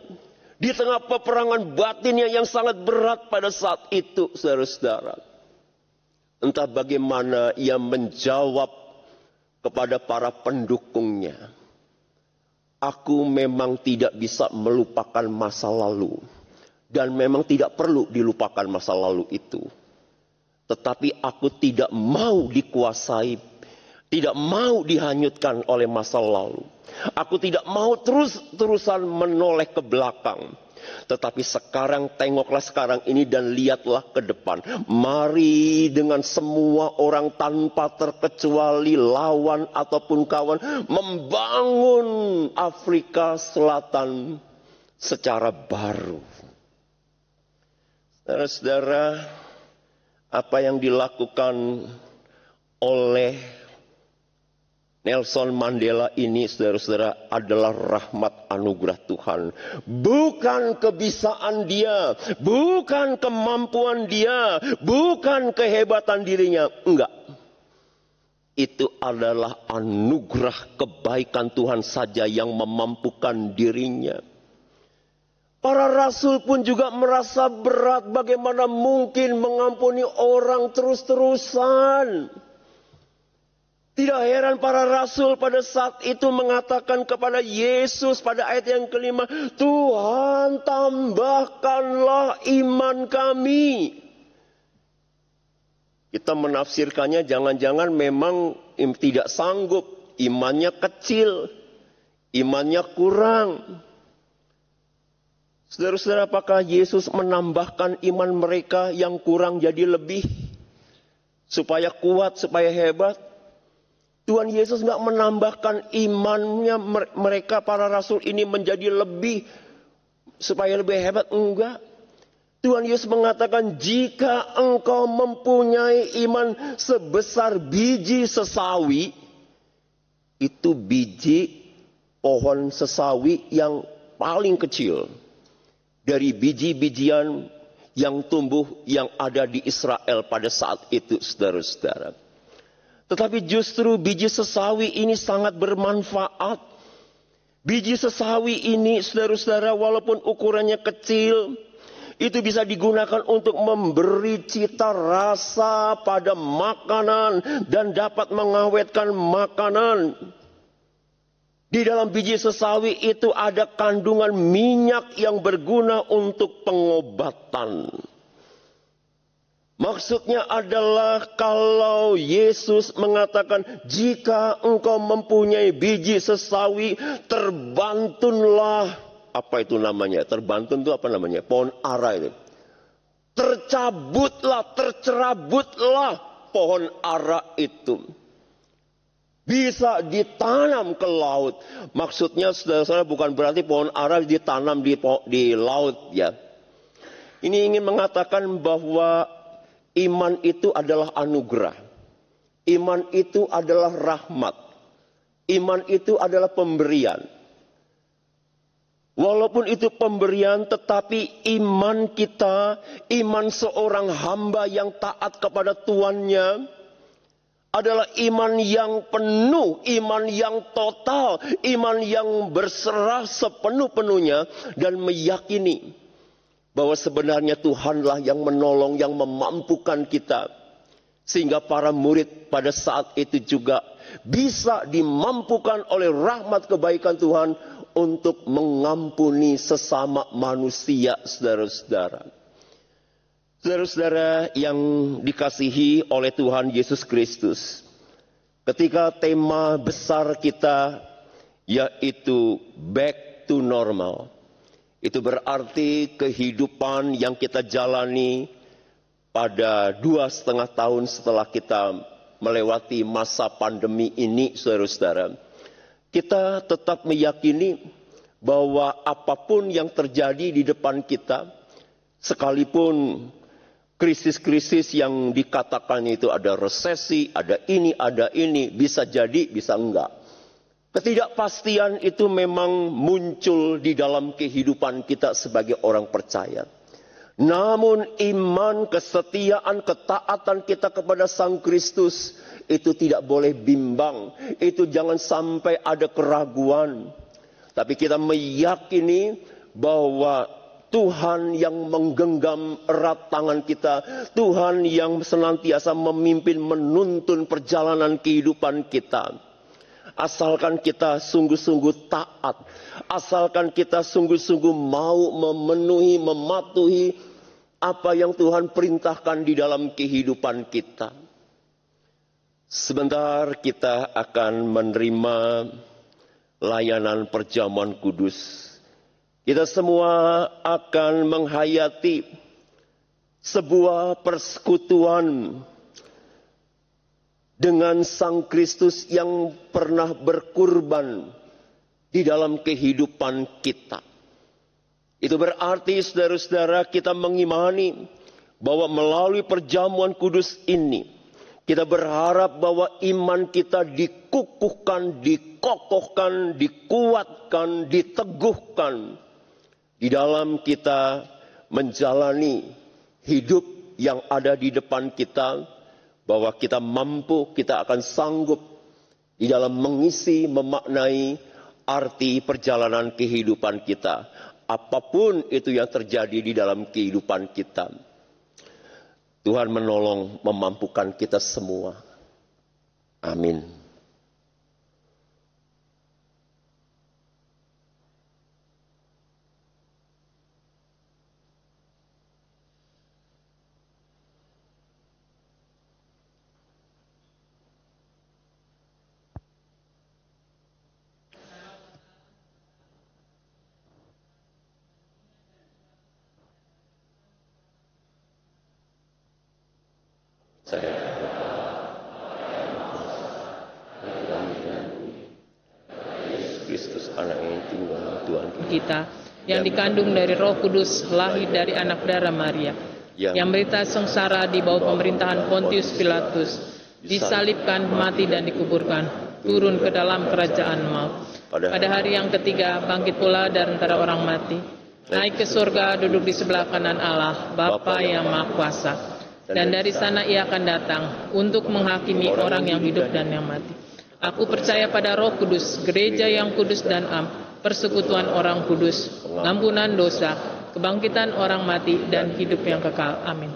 di tengah peperangan batinnya yang sangat berat pada saat itu, saudara-saudara. Entah bagaimana ia menjawab kepada para pendukungnya. Aku memang tidak bisa melupakan masa lalu. Dan memang tidak perlu dilupakan masa lalu itu. Tetapi aku tidak mau dikuasai, tidak mau dihanyutkan oleh masa lalu. Aku tidak mau terus-terusan menoleh ke belakang. Tetapi sekarang tengoklah sekarang ini dan lihatlah ke depan. Mari dengan semua orang tanpa terkecuali lawan ataupun kawan membangun Afrika Selatan secara baru. Saudara-saudara, apa yang dilakukan oleh Nelson Mandela ini, saudara-saudara, adalah rahmat anugerah Tuhan. Bukan kebisaan dia, bukan kemampuan dia, bukan kehebatan dirinya. Enggak. Itu adalah anugerah kebaikan Tuhan saja yang memampukan dirinya. Para rasul pun juga merasa berat, bagaimana mungkin mengampuni orang terus-terusan. Tidak heran para rasul pada saat itu mengatakan kepada Yesus pada ayat yang kelima, Tuhan tambahkanlah iman kami. Kita menafsirkannya jangan-jangan memang tidak sanggup, imannya kecil, imannya kurang. Saudara-saudara, apakah Yesus menambahkan iman mereka yang kurang jadi lebih? Supaya kuat, supaya hebat? Tuhan Yesus nggak menambahkan imannya mereka para rasul ini menjadi lebih supaya lebih hebat, enggak. Tuhan Yesus mengatakan jika engkau mempunyai iman sebesar biji sesawi, itu biji pohon sesawi yang paling kecil dari biji-bijian yang tumbuh yang ada di Israel pada saat itu, saudara-saudara. Tetapi justru biji sesawi ini sangat bermanfaat. Biji sesawi ini, saudara-saudara, walaupun ukurannya kecil, itu bisa digunakan untuk memberi cita rasa pada makanan dan dapat mengawetkan makanan. Di dalam biji sesawi itu ada kandungan minyak yang berguna untuk pengobatan. Maksudnya adalah kalau Yesus mengatakan jika engkau mempunyai biji sesawi, terbantunlah. Apa itu namanya? Terbantun itu apa namanya? Pohon ara itu. Tercerabutlah pohon ara itu. Bisa ditanam ke laut. Maksudnya saudara-saudara bukan berarti pohon ara ditanam di laut ya. Ini ingin mengatakan bahwa iman itu adalah anugerah. Iman itu adalah rahmat. Iman itu adalah pemberian. Walaupun itu pemberian, tetapi iman kita, iman seorang hamba yang taat kepada Tuannya, adalah iman yang penuh, iman yang total, iman yang berserah sepenuh-penuhnya dan meyakini bahwa sebenarnya Tuhanlah yang menolong, yang memampukan kita. Sehingga para murid pada saat itu juga bisa dimampukan oleh rahmat kebaikan Tuhan untuk mengampuni sesama manusia, saudara-saudara. Saudara-saudara yang dikasihi oleh Tuhan Yesus Kristus, ketika tema besar kita yaitu back to normal, itu berarti kehidupan yang kita jalani pada 2,5 tahun setelah kita melewati masa pandemi ini, saudara-saudara. Kita tetap meyakini bahwa apapun yang terjadi di depan kita, sekalipun krisis-krisis yang dikatakan itu ada resesi, ada ini, bisa jadi, bisa enggak. Ketidakpastian itu memang muncul di dalam kehidupan kita sebagai orang percaya. Namun iman, kesetiaan, ketaatan kita kepada Sang Kristus itu tidak boleh bimbang. Itu jangan sampai ada keraguan. Tapi kita meyakini bahwa Tuhan yang menggenggam erat tangan kita, Tuhan yang senantiasa memimpin menuntun perjalanan kehidupan kita. Asalkan kita sungguh-sungguh taat, asalkan kita sungguh-sungguh mau memenuhi, mematuhi apa yang Tuhan perintahkan di dalam kehidupan kita. Sebentar kita akan menerima layanan perjamuan kudus. Kita semua akan menghayati sebuah persekutuan dengan Sang Kristus yang pernah berkurban di dalam kehidupan kita. Itu berarti, saudara-saudara, kita mengimani bahwa melalui perjamuan kudus ini, kita berharap bahwa iman kita dikukuhkan, dikokohkan, dikuatkan, diteguhkan di dalam kita menjalani hidup yang ada di depan kita, bahwa kita mampu, kita akan sanggup di dalam mengisi, memaknai arti perjalanan kehidupan kita. Apapun itu yang terjadi di dalam kehidupan kita. Tuhan menolong, memampukan kita semua. Amin. Kristus anak yang tinggal Tuhan kita, yang dikandung dari Roh Kudus, lahir dari anak darah Maria, yang berita sengsara di bawah pemerintahan Pontius Pilatus, disalibkan, mati dan dikuburkan, turun ke dalam kerajaan maut. Pada hari yang ketiga bangkit pula dari antara orang mati, naik ke surga, duduk di sebelah kanan Allah, Bapa yang Maha Kuasa. Dan dari sana ia akan datang untuk menghakimi orang yang hidup dan yang mati. Aku percaya pada Roh Kudus, gereja yang kudus dan am, persekutuan orang kudus, pengampunan dosa, kebangkitan orang mati, dan hidup yang kekal. Amin.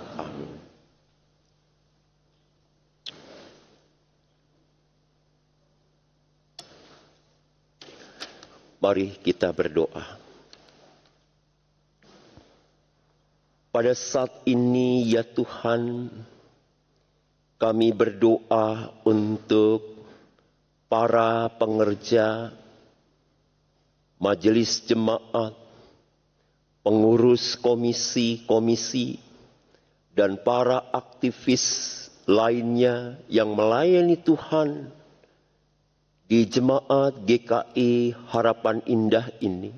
Mari kita berdoa. Pada saat ini ya Tuhan, kami berdoa untuk para pengerja, majelis jemaat, pengurus komisi-komisi, dan para aktivis lainnya yang melayani Tuhan di jemaat GKI Harapan Indah ini.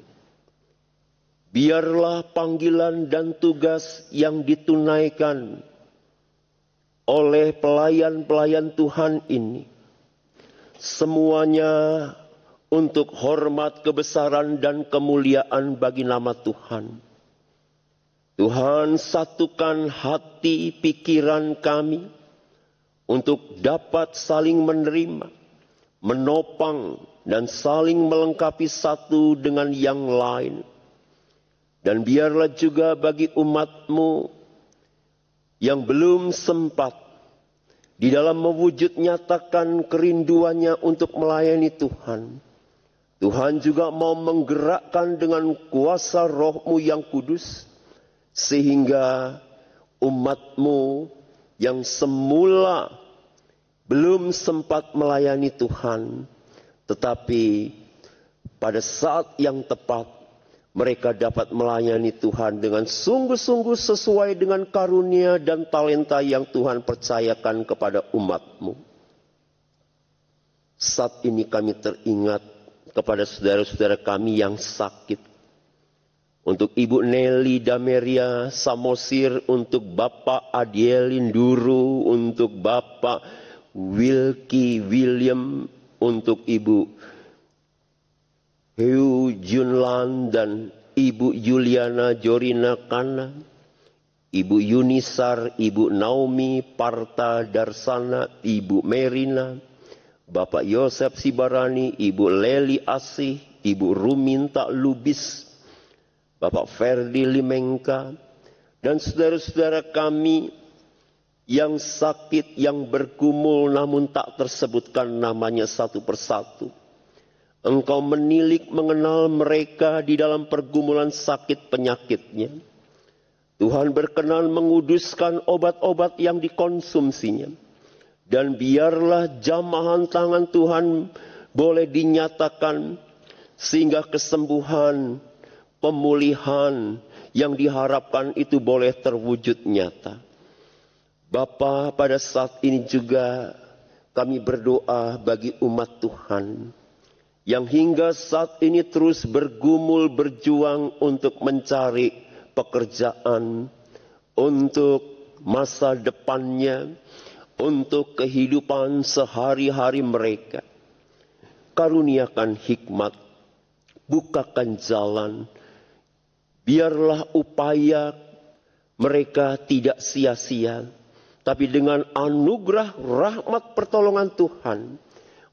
Biarlah panggilan dan tugas yang ditunaikan oleh pelayan-pelayan Tuhan ini semuanya untuk hormat, kebesaran, dan kemuliaan bagi nama Tuhan. Tuhan, satukan hati pikiran kami untuk dapat saling menerima, menopang, dan saling melengkapi satu dengan yang lain. Dan biarlah juga bagi umat-Mu yang belum sempat di dalam mewujud nyatakan kerinduannya untuk melayani Tuhan, Tuhan juga mau menggerakkan dengan kuasa Roh-Mu yang kudus, sehingga umat-Mu yang semula belum sempat melayani Tuhan, tetapi pada saat yang tepat mereka dapat melayani Tuhan dengan sungguh-sungguh sesuai dengan karunia dan talenta yang Tuhan percayakan kepada umat-Mu. Saat ini kami teringat kepada saudara-saudara kami yang sakit. Untuk Ibu Nelly Dameria Samosir, untuk Bapak Adielin Duru, untuk Bapak Wilkie William, untuk Ibu Heu Junlan dan Ibu Juliana Jorina Kana, Ibu Yunisar, Ibu Naomi Parta Darsana, Ibu Merina, Bapak Yosef Sibarani, Ibu Leli Asih, Ibu Ruminta Lubis, Bapak Ferdi Limengka, dan saudara-saudara kami yang sakit, yang bergumul namun tak tersebutkan namanya satu persatu. Engkau menilik mengenal mereka di dalam pergumulan sakit penyakitnya. Tuhan berkenan menguduskan obat-obat yang dikonsumsinya. Dan biarlah jamahan tangan Tuhan boleh dinyatakan, sehingga kesembuhan, pemulihan yang diharapkan itu boleh terwujud nyata. Bapa, pada saat ini juga kami berdoa bagi umat Tuhan yang hingga saat ini terus bergumul berjuang untuk mencari pekerjaan, untuk masa depannya, untuk kehidupan sehari-hari mereka. Karuniakan hikmat, bukakan jalan, biarlah upaya mereka tidak sia-sia, tapi dengan anugerah rahmat pertolongan Tuhan,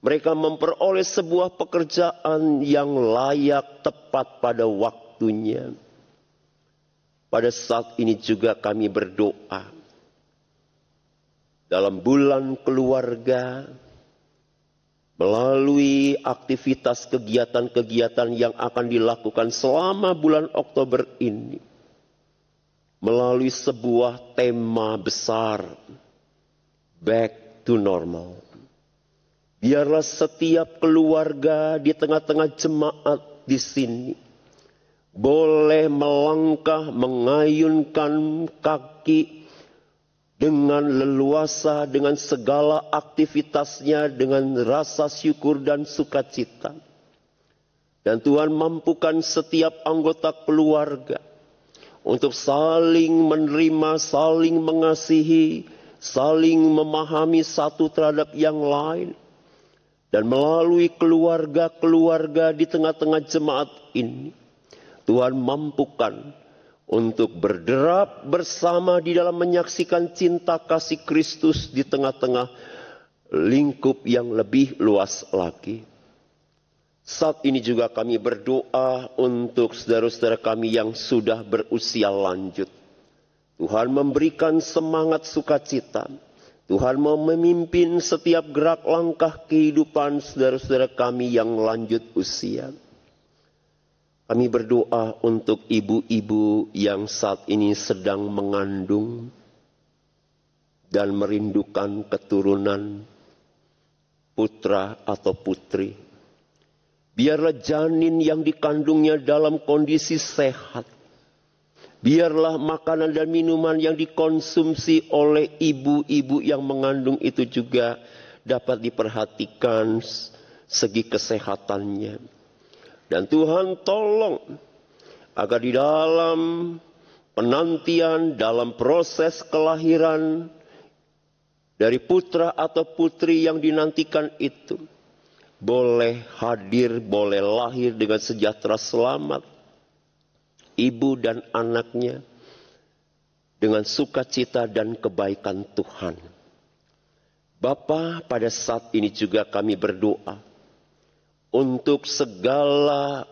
mereka memperoleh sebuah pekerjaan yang layak, tepat pada waktunya. Pada saat ini juga kami berdoa, dalam bulan keluarga, melalui aktivitas kegiatan-kegiatan yang akan dilakukan selama bulan Oktober ini, melalui sebuah tema besar, Back to Normal. Biarlah setiap keluarga di tengah-tengah jemaat di sini boleh melangkah, mengayunkan kaki dengan leluasa, dengan segala aktivitasnya, dengan rasa syukur dan sukacita. Dan Tuhan mampukan setiap anggota keluarga untuk saling menerima, saling mengasihi, saling memahami satu terhadap yang lain. Dan melalui keluarga-keluarga di tengah-tengah jemaat ini, Tuhan mampukan untuk berderap bersama di dalam menyaksikan cinta kasih Kristus di tengah-tengah lingkup yang lebih luas lagi. Saat ini juga kami berdoa untuk saudara-saudara kami yang sudah berusia lanjut. Tuhan memberikan semangat sukacita. Tuhan mau memimpin setiap gerak langkah kehidupan saudara-saudara kami yang lanjut usia. Kami berdoa untuk ibu-ibu yang saat ini sedang mengandung dan merindukan keturunan putra atau putri. Biarlah janin yang dikandungnya dalam kondisi sehat. Biarlah makanan dan minuman yang dikonsumsi oleh ibu-ibu yang mengandung itu juga dapat diperhatikan segi kesehatannya. Dan Tuhan tolong agar di dalam penantian, dalam proses kelahiran dari putra atau putri yang dinantikan itu, boleh hadir, boleh lahir dengan sejahtera selamat, ibu dan anaknya, dengan sukacita dan kebaikan Tuhan. Bapa, pada saat ini juga kami berdoa untuk segala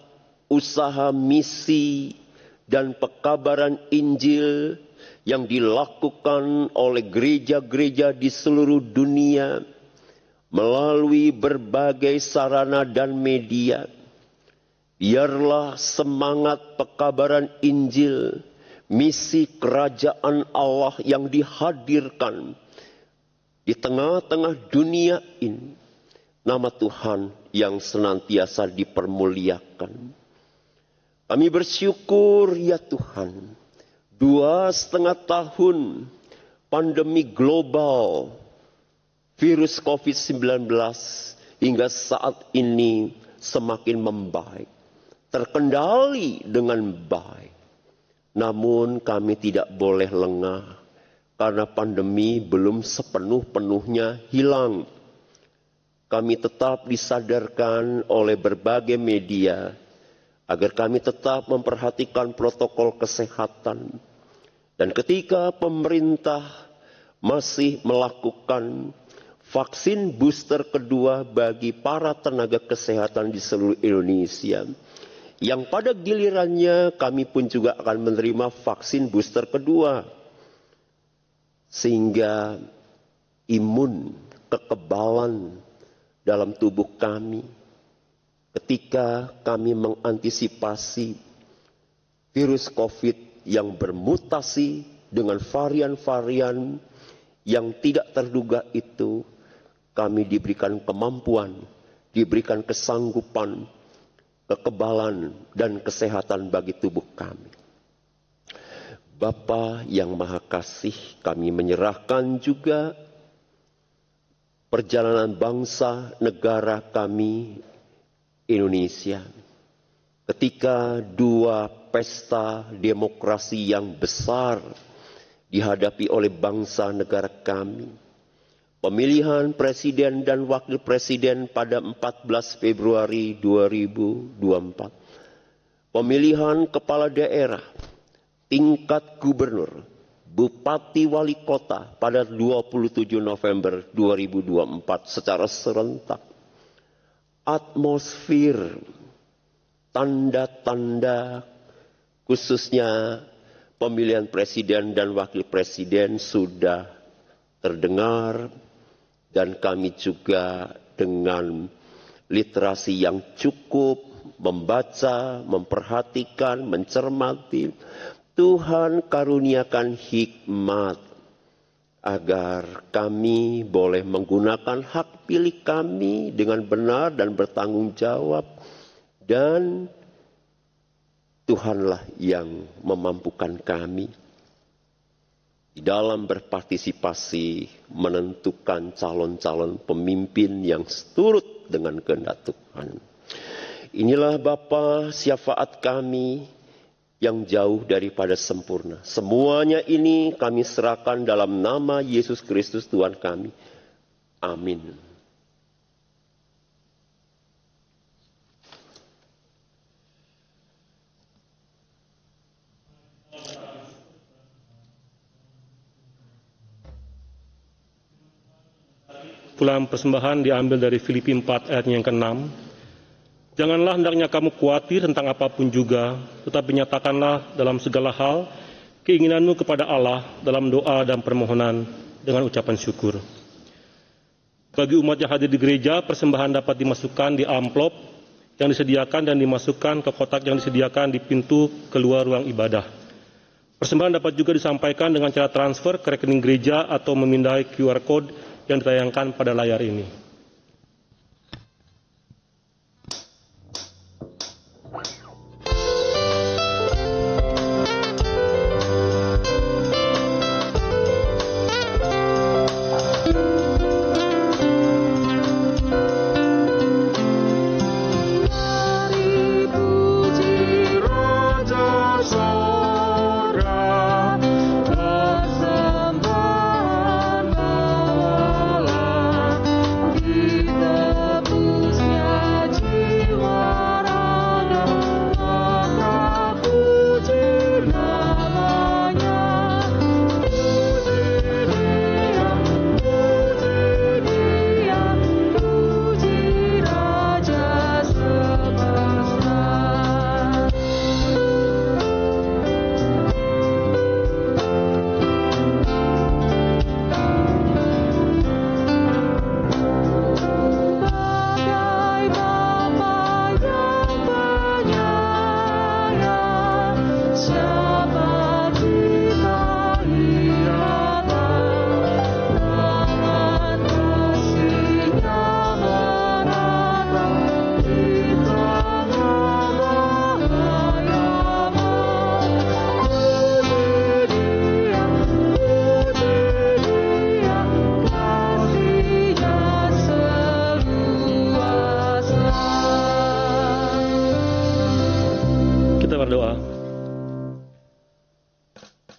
usaha misi dan pekabaran Injil yang dilakukan oleh gereja-gereja di seluruh dunia melalui berbagai sarana dan media. Biarlah semangat pekabaran Injil, misi kerajaan Allah yang dihadirkan di tengah-tengah dunia ini, nama Tuhan yang senantiasa dipermuliakan. Kami bersyukur ya Tuhan, 2,5 tahun pandemi global virus COVID-19 hingga saat ini semakin membaik, terkendali dengan baik. Namun kami tidak boleh lengah karena pandemi belum sepenuh-penuhnya hilang. Kami tetap disadarkan oleh berbagai media agar kami tetap memperhatikan protokol kesehatan. Dan ketika pemerintah masih melakukan vaksin booster kedua bagi para tenaga kesehatan di seluruh Indonesia, yang pada gilirannya kami pun juga akan menerima vaksin booster kedua, sehingga imun, kekebalan dalam tubuh kami ketika kami mengantisipasi virus COVID yang bermutasi dengan varian-varian yang tidak terduga itu, kami diberikan kemampuan, diberikan kesanggupan, kekebalan dan kesehatan bagi tubuh kami. Bapa yang Maha Kasih, kami menyerahkan juga perjalanan bangsa negara kami Indonesia ketika 2 pesta demokrasi yang besar dihadapi oleh bangsa negara kami. Pemilihan presiden dan wakil presiden pada 14 Februari 2024. Pemilihan kepala daerah, tingkat gubernur, bupati wali kota pada 27 November 2024 secara serentak. Atmosfer, tanda-tanda khususnya pemilihan presiden dan wakil presiden sudah terdengar, dan kami juga dengan literasi yang cukup membaca, memperhatikan, mencermati. Tuhan karuniakan hikmat agar kami boleh menggunakan hak pilih kami dengan benar dan bertanggung jawab, dan Tuhanlah yang memampukan kami di dalam berpartisipasi menentukan calon-calon pemimpin yang seturut dengan kehendak Tuhan. Inilah Bapa syafaat kami yang jauh daripada sempurna. Semuanya ini kami serahkan dalam nama Yesus Kristus Tuhan kami. Amin. Pulang persembahan diambil dari Filipi 4 ayat yang ke-6. Janganlah hendaknya kamu khawatir tentang apapun juga, tetapi nyatakanlah dalam segala hal keinginanmu kepada Allah dalam doa dan permohonan dengan ucapan syukur. Bagi umat yang hadir di gereja, persembahan dapat dimasukkan di amplop yang disediakan dan dimasukkan ke kotak yang disediakan di pintu keluar ruang ibadah. Persembahan dapat juga disampaikan dengan cara transfer ke rekening gereja atau memindai QR Code yang ditayangkan pada layar ini.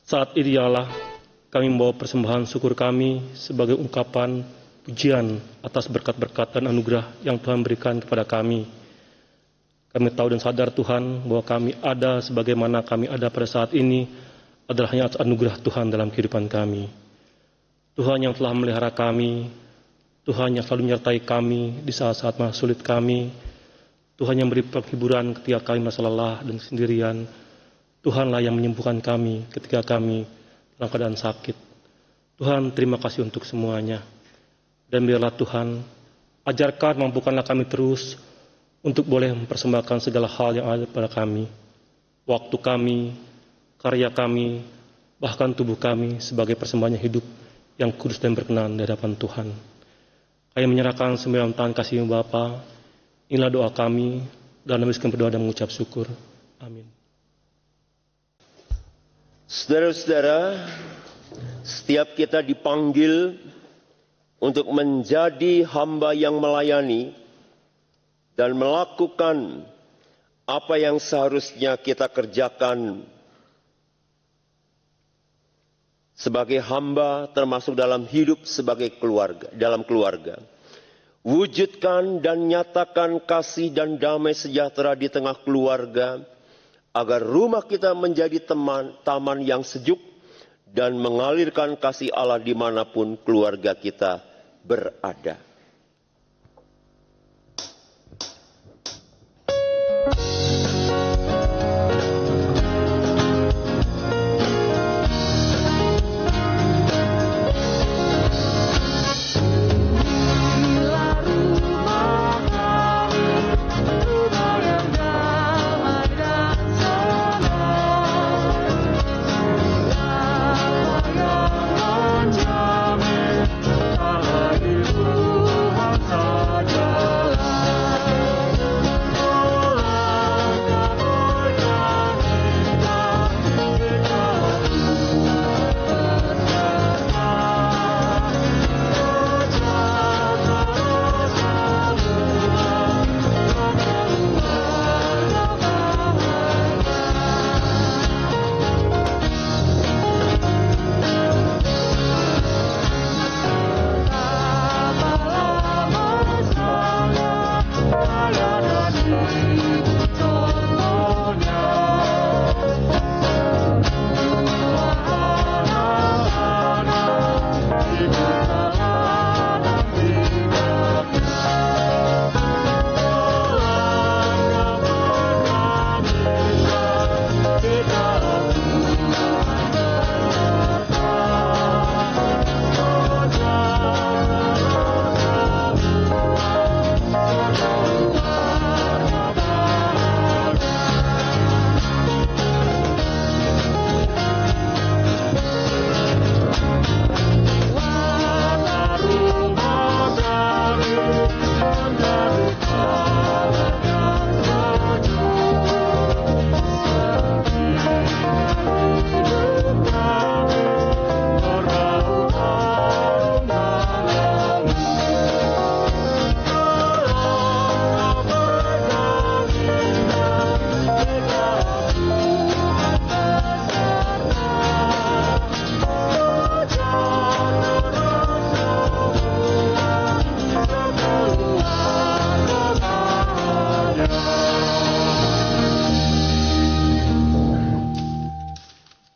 Saat ini ya Allah, kami membawa persembahan syukur kami sebagai ungkapan pujian atas berkat-berkat dan anugerah yang Tuhan berikan kepada kami. Kami tahu dan sadar Tuhan bahwa kami ada sebagaimana kami ada pada saat ini adalah hanya atas anugerah Tuhan dalam kehidupan kami. Tuhan yang telah memelihara kami, Tuhan yang selalu menyertai kami di saat-saat sulit kami, Tuhan yang beri penghiburan ketika kami merasa lelah dan sendirian, Tuhanlah yang menyembuhkan kami ketika kami dalam keadaan sakit. Tuhan, terima kasih untuk semuanya. Dan biarlah Tuhan, ajarkan, mampukanlah kami terus untuk boleh mempersembahkan segala hal yang ada pada kami. Waktu kami, karya kami, bahkan tubuh kami sebagai persembahan hidup yang kudus dan berkenan di hadapan Tuhan. Kami menyerahkan sembilan tangan kasih Bapa. Inilah doa kami, dan kami berdoa dan mengucap syukur. Amin. Saudara-saudara, setiap kita dipanggil untuk menjadi hamba yang melayani dan melakukan apa yang seharusnya kita kerjakan sebagai hamba, termasuk dalam hidup sebagai keluarga, dalam keluarga. Wujudkan dan nyatakan kasih dan damai sejahtera di tengah keluarga, agar rumah kita menjadi taman yang sejuk dan mengalirkan kasih Allah dimanapun keluarga kita berada.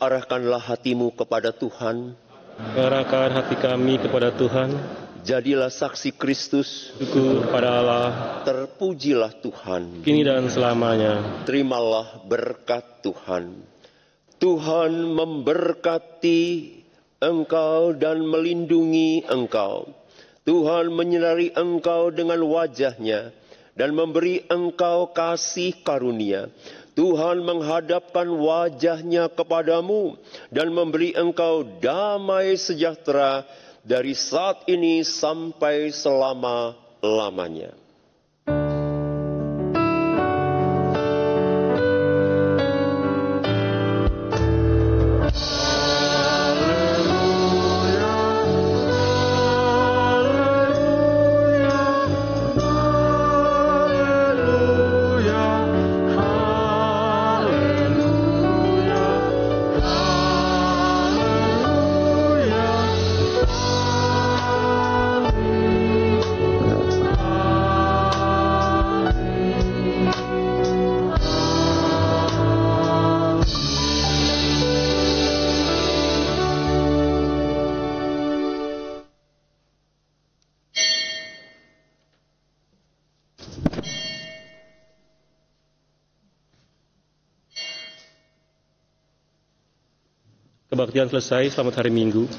Arahkanlah hatimu kepada Tuhan. Arahkan hati kami kepada Tuhan. Jadilah saksi Kristus. Syukur kepada Allah. Terpujilah Tuhan. Kini dan selamanya. Terimalah berkat Tuhan. Tuhan memberkati engkau dan melindungi engkau. Tuhan menyinari engkau dengan wajah-Nya dan memberi engkau kasih karunia. Tuhan menghadapkan wajah-Nya kepadamu dan memberi engkau damai sejahtera dari saat ini sampai selama-lamanya. Kebaktian selesai, selamat hari Minggu.